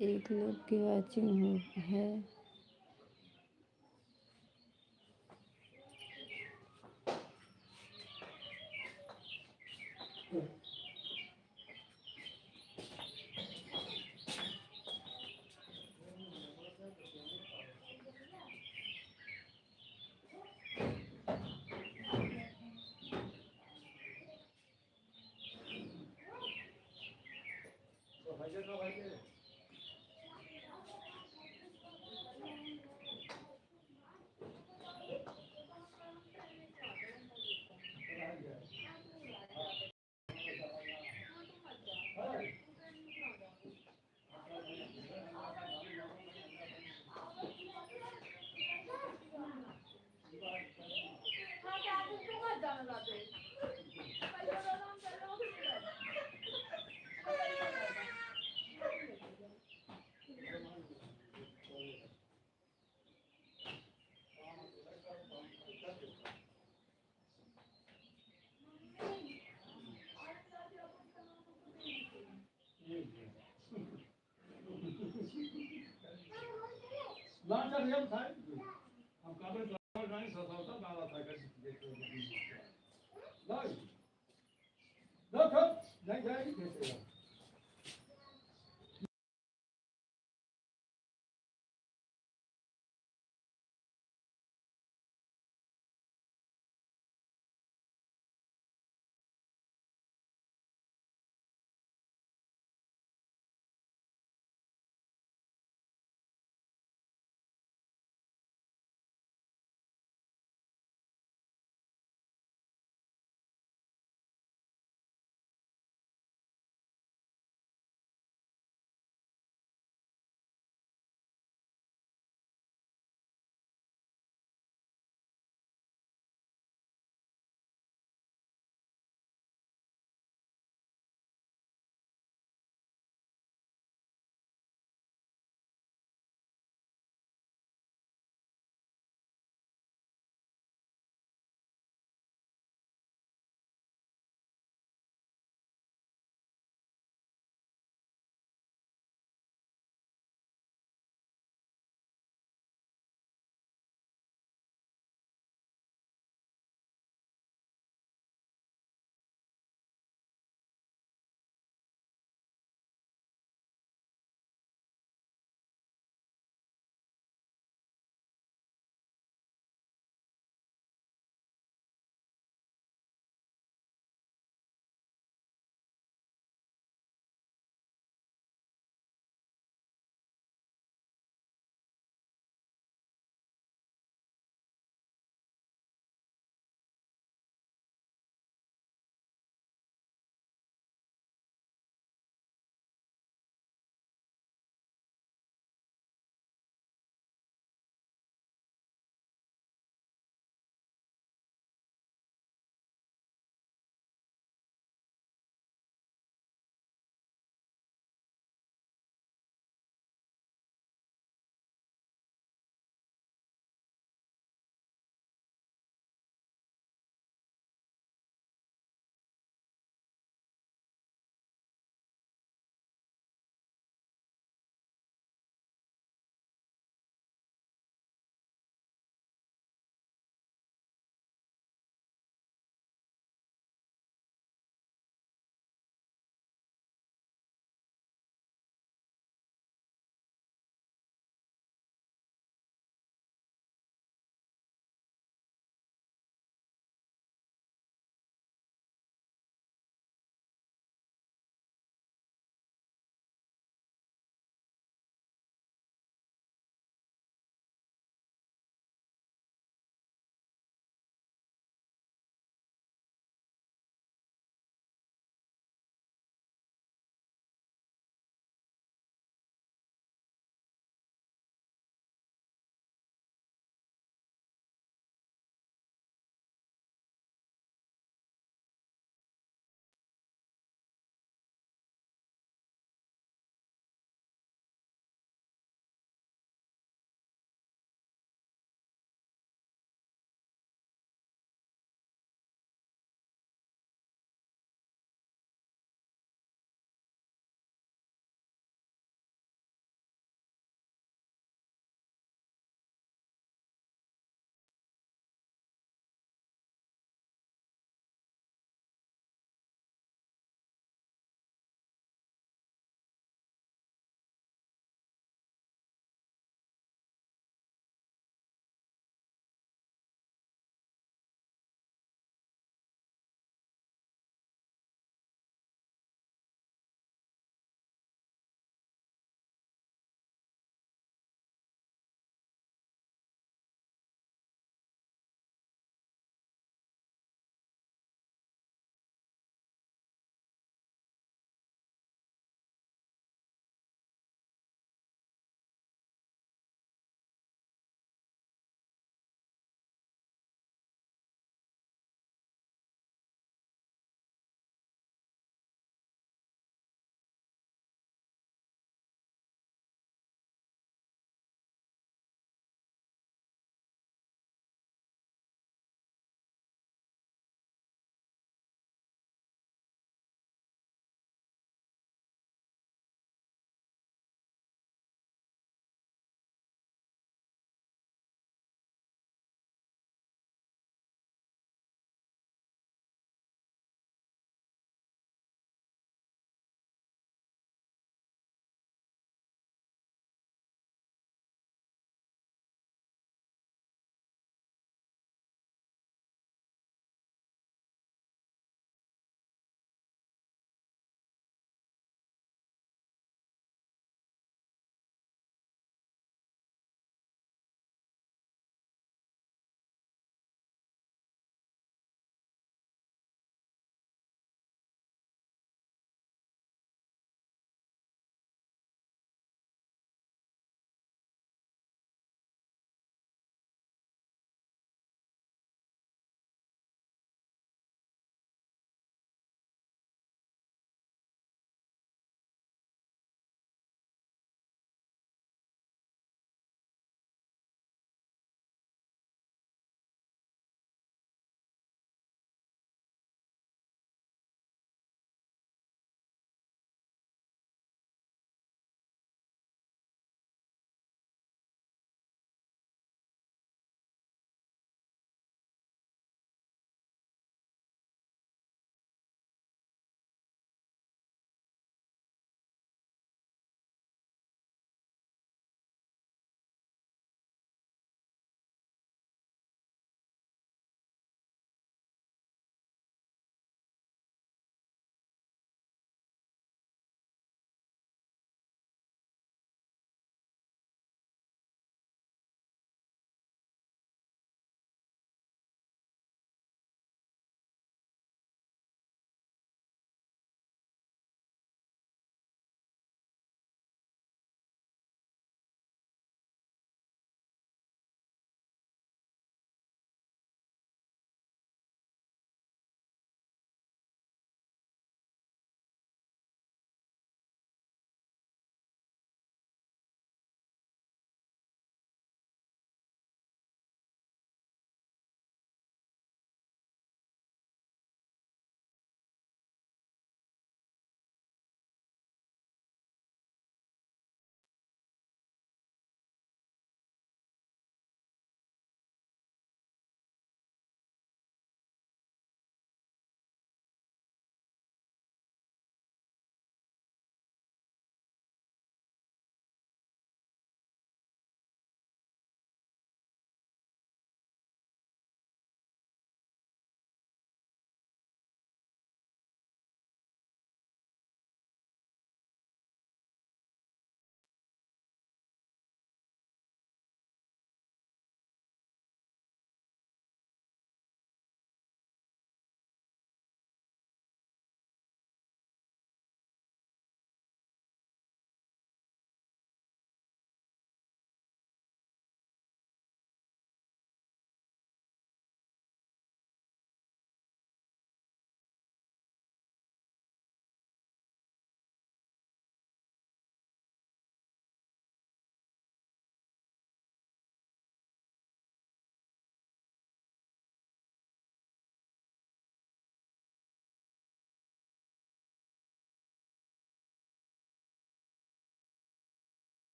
एक लोग की वाचिंग है।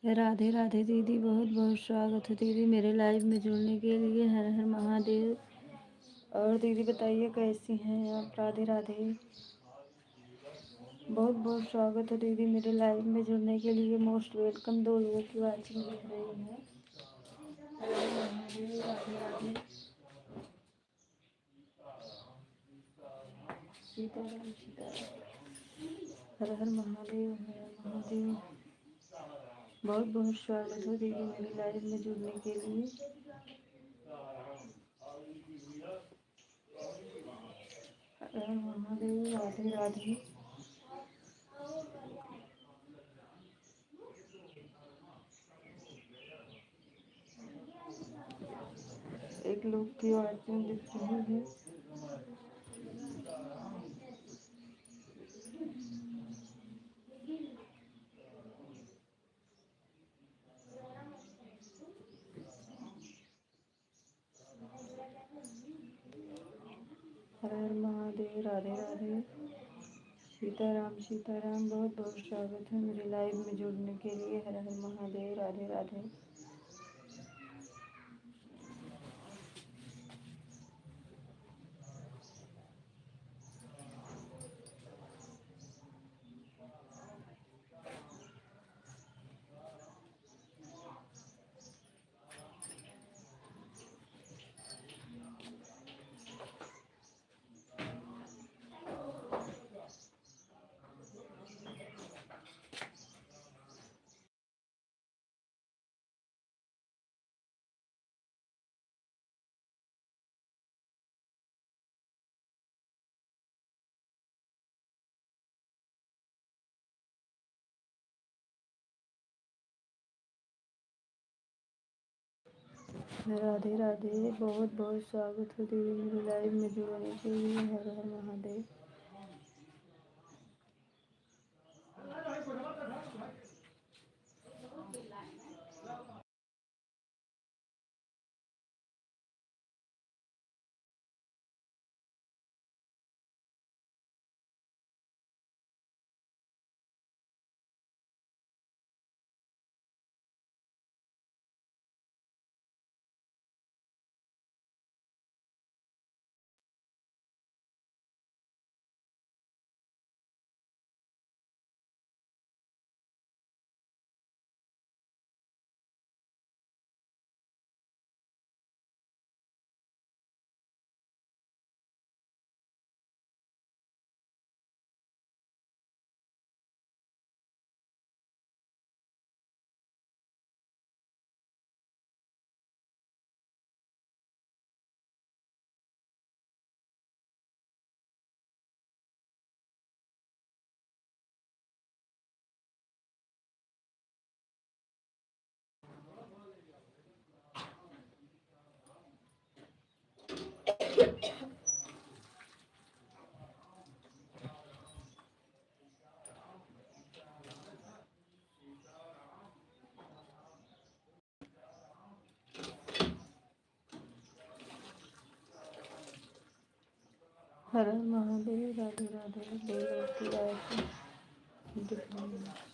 राधे राधे दीदी, बहुत बहुत स्वागत है दीदी मेरे लाइव में जुड़ने के लिए। हर हर महादेव। और दीदी बताइए कैसी हैं आप? राधे राधे। बहुत बहुत स्वागत है दीदी मेरे लाइव में जुड़ने के लिए। Most welcome. 2 लोगों की वाचिंग दिख रही है। हर हर महादेव। राधे राधे। सीताराम सीताराम। हर हर महादेव। हर हर महादेव। बहुत बहुत स्वागत है दीदी मेरे लाइव में जुड़ने के लिए। हर हर महादेव। राधे राधे। एक लोग की वाचिंग दिख रही है। हर हर महादेव। राधे राधे। सीताराम सीताराम। बहुत बहुत स्वागत है मेरे लाइव में जुड़ने के लिए। हर हर महादेव। राधे राधे। राधे राधे। बहुत बहुत स्वागत है दीदी मेरे लाइव में जुड़ने के लिए। हर हर महादेव। हर हर महादेव। राधे राधे। 2 लोग की वाचिंग दिख रही है।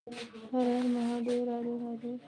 हर हर महादेव। राधे राधे।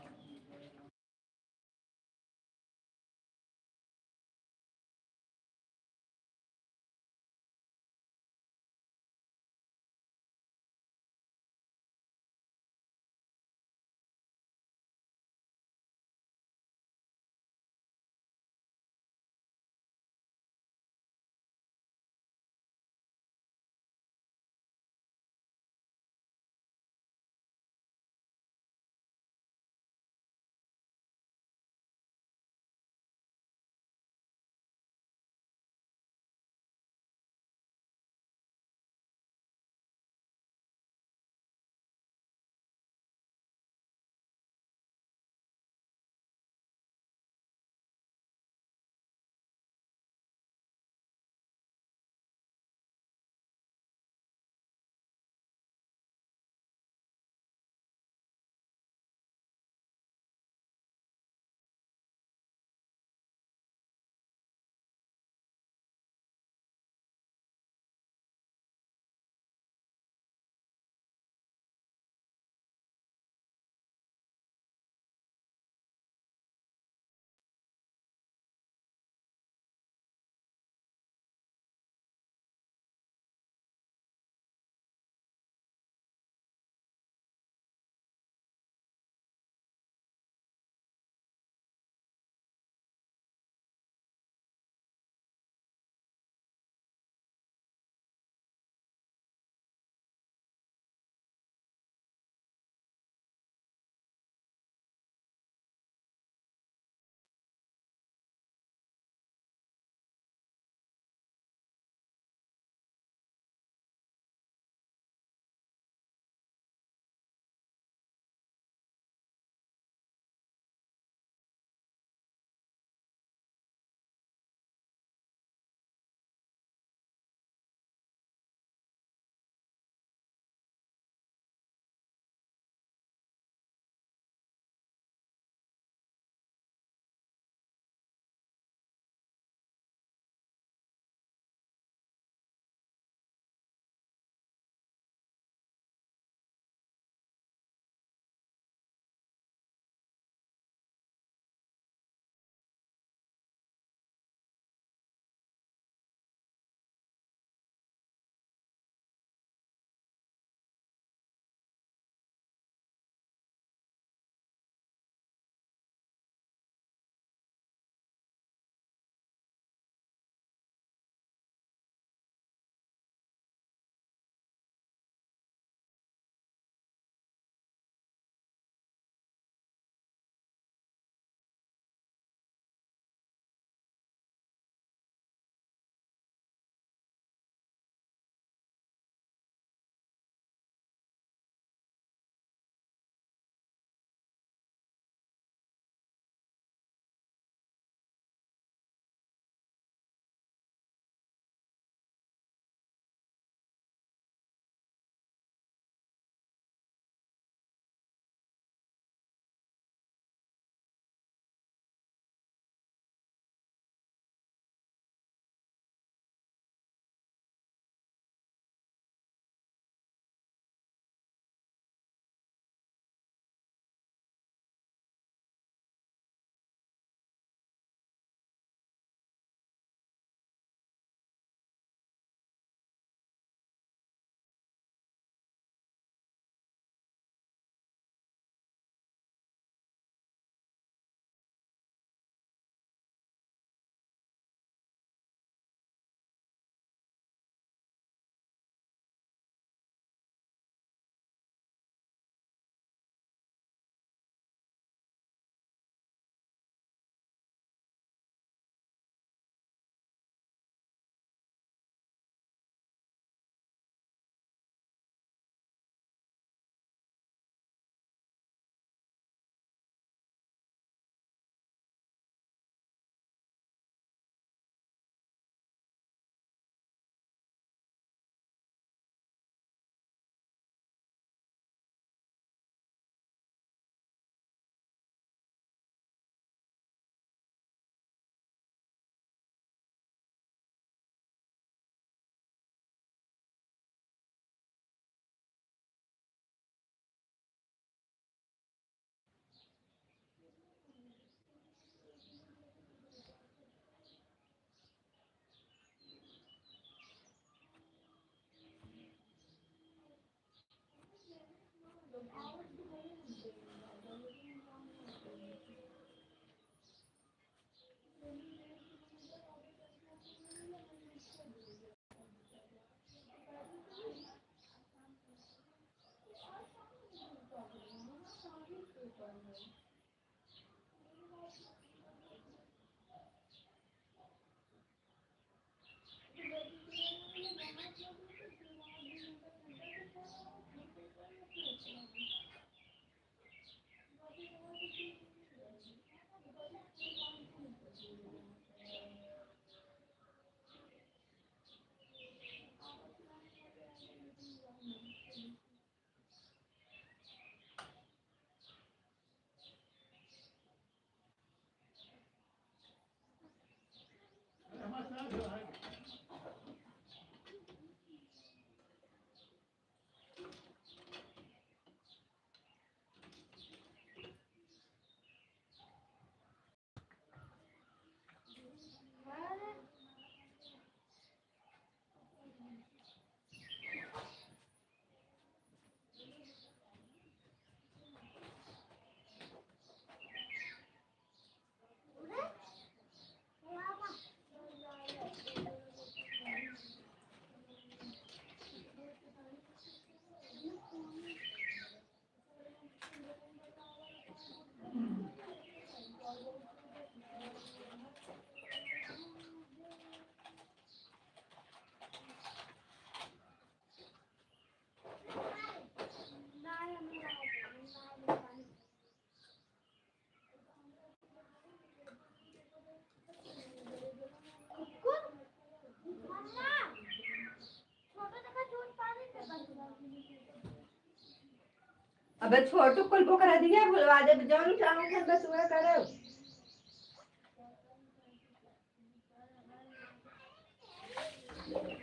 अबे छोटू कुल बुक करा दिया बुलवा दे जौन चाहूं बस वह करो।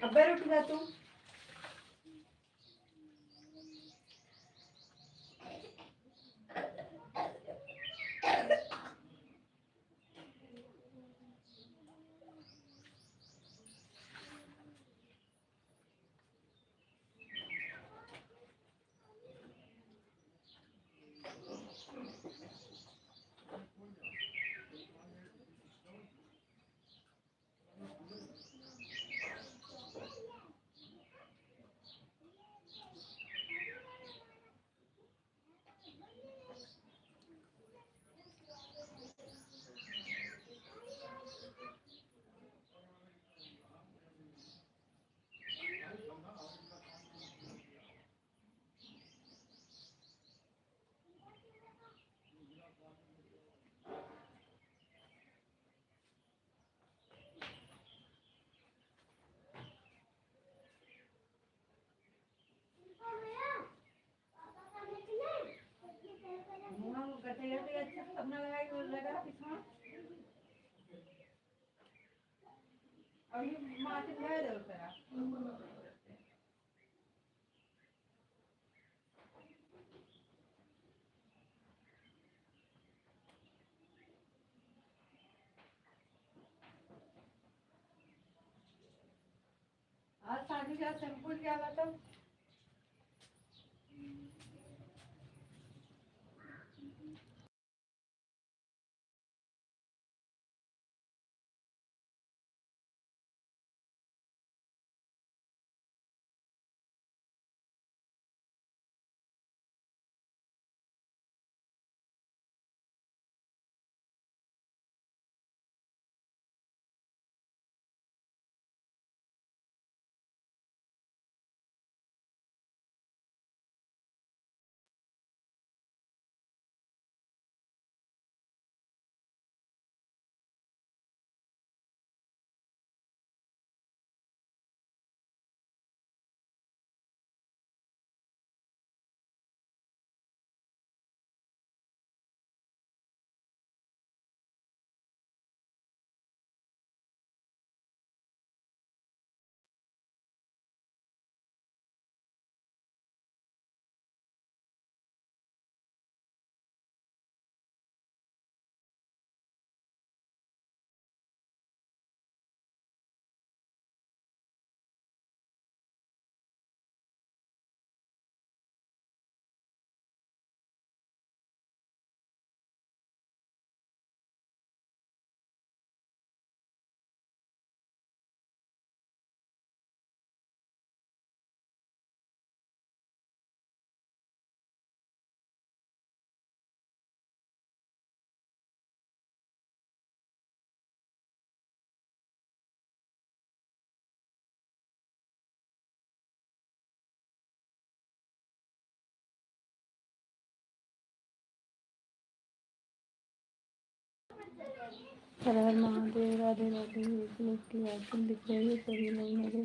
अबे रुक जा तू। अपना लगाई लगा पिछवा और ये मार्टिन है दे तेरा। आज शादी का सिंपल क्या बताओ। हर हर महादेव राधे राधे। एक लोग की आइकन दिख रही है सभी लोग मेरे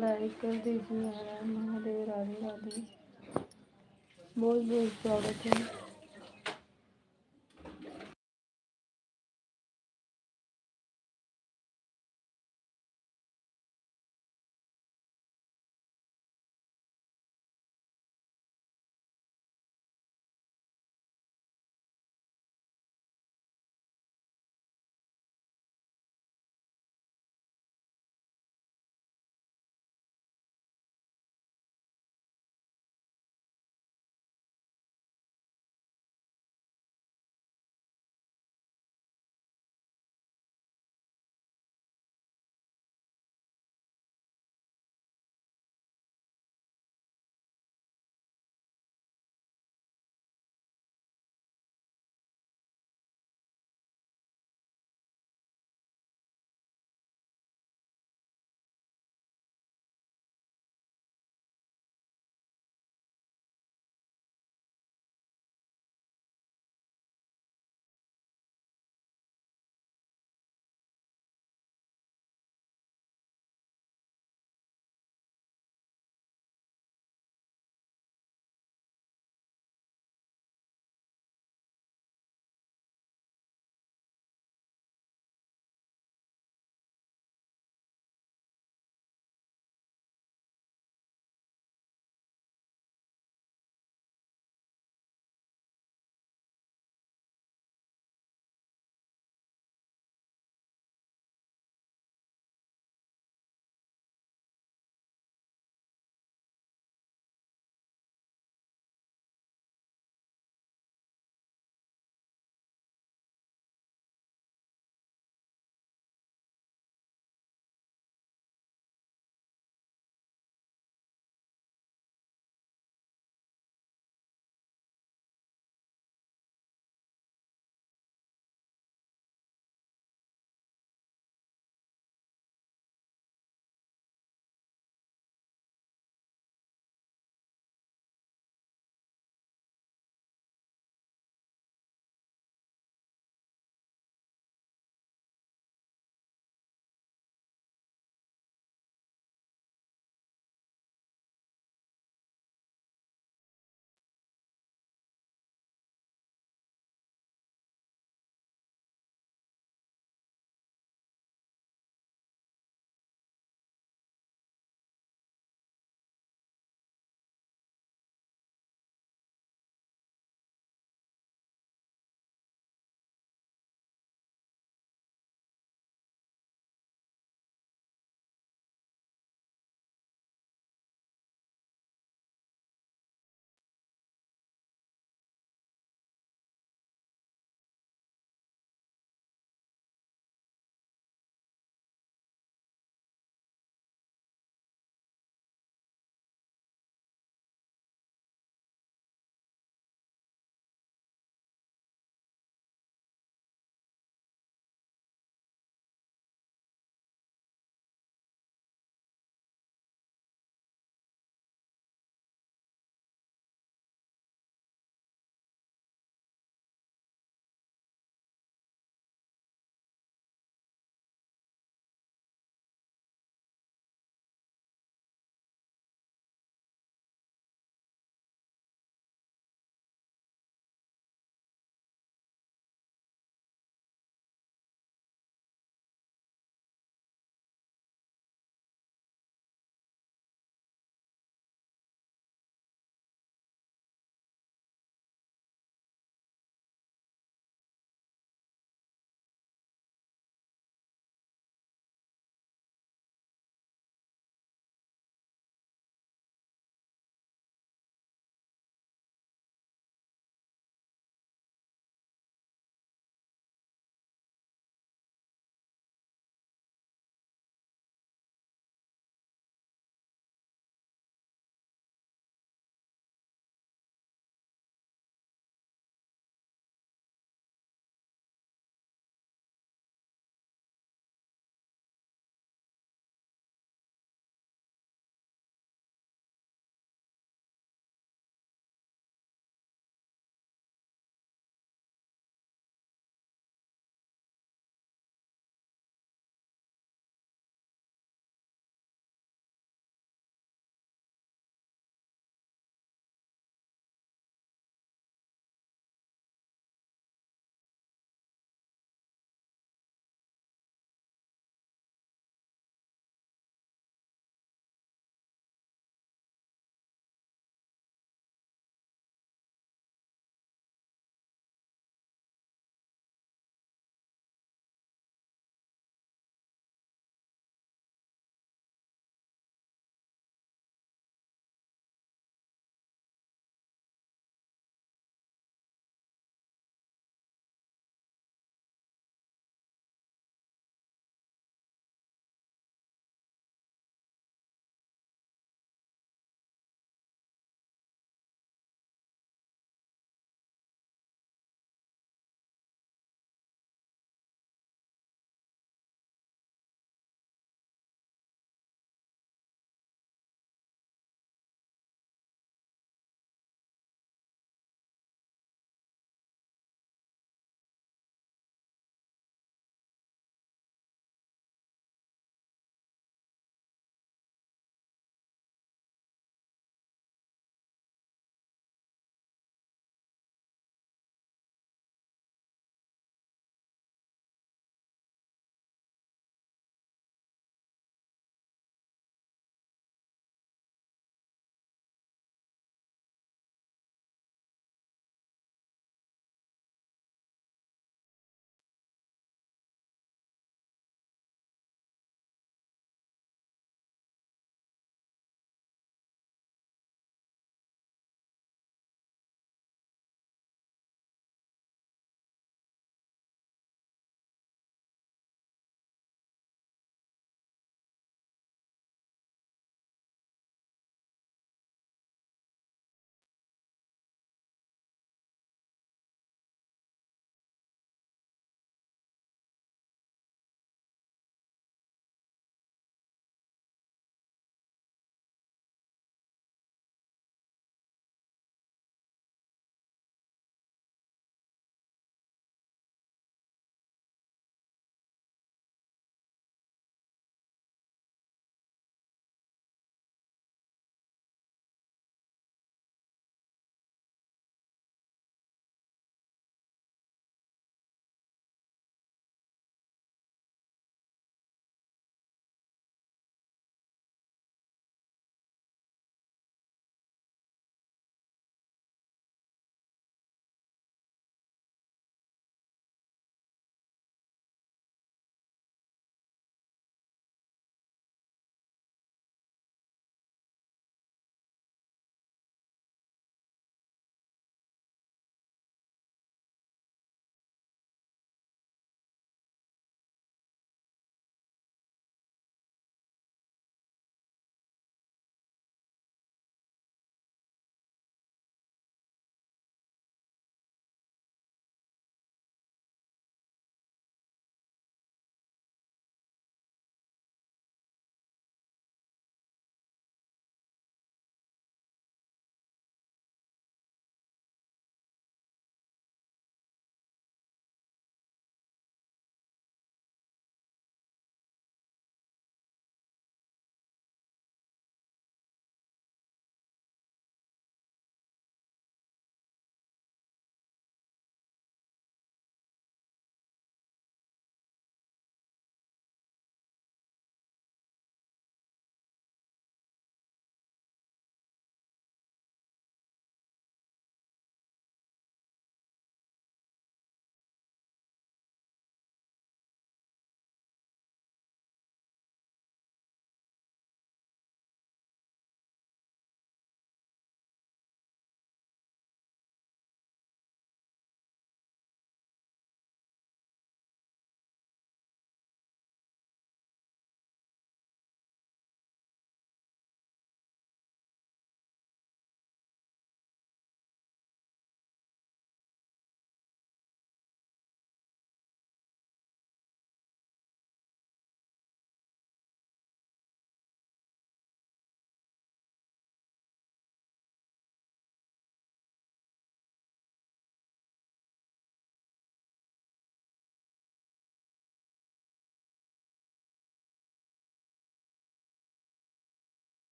लाइक कर दीजिए। हर हर महादेव राधे राधे। बहुत बहुत स्वागत है।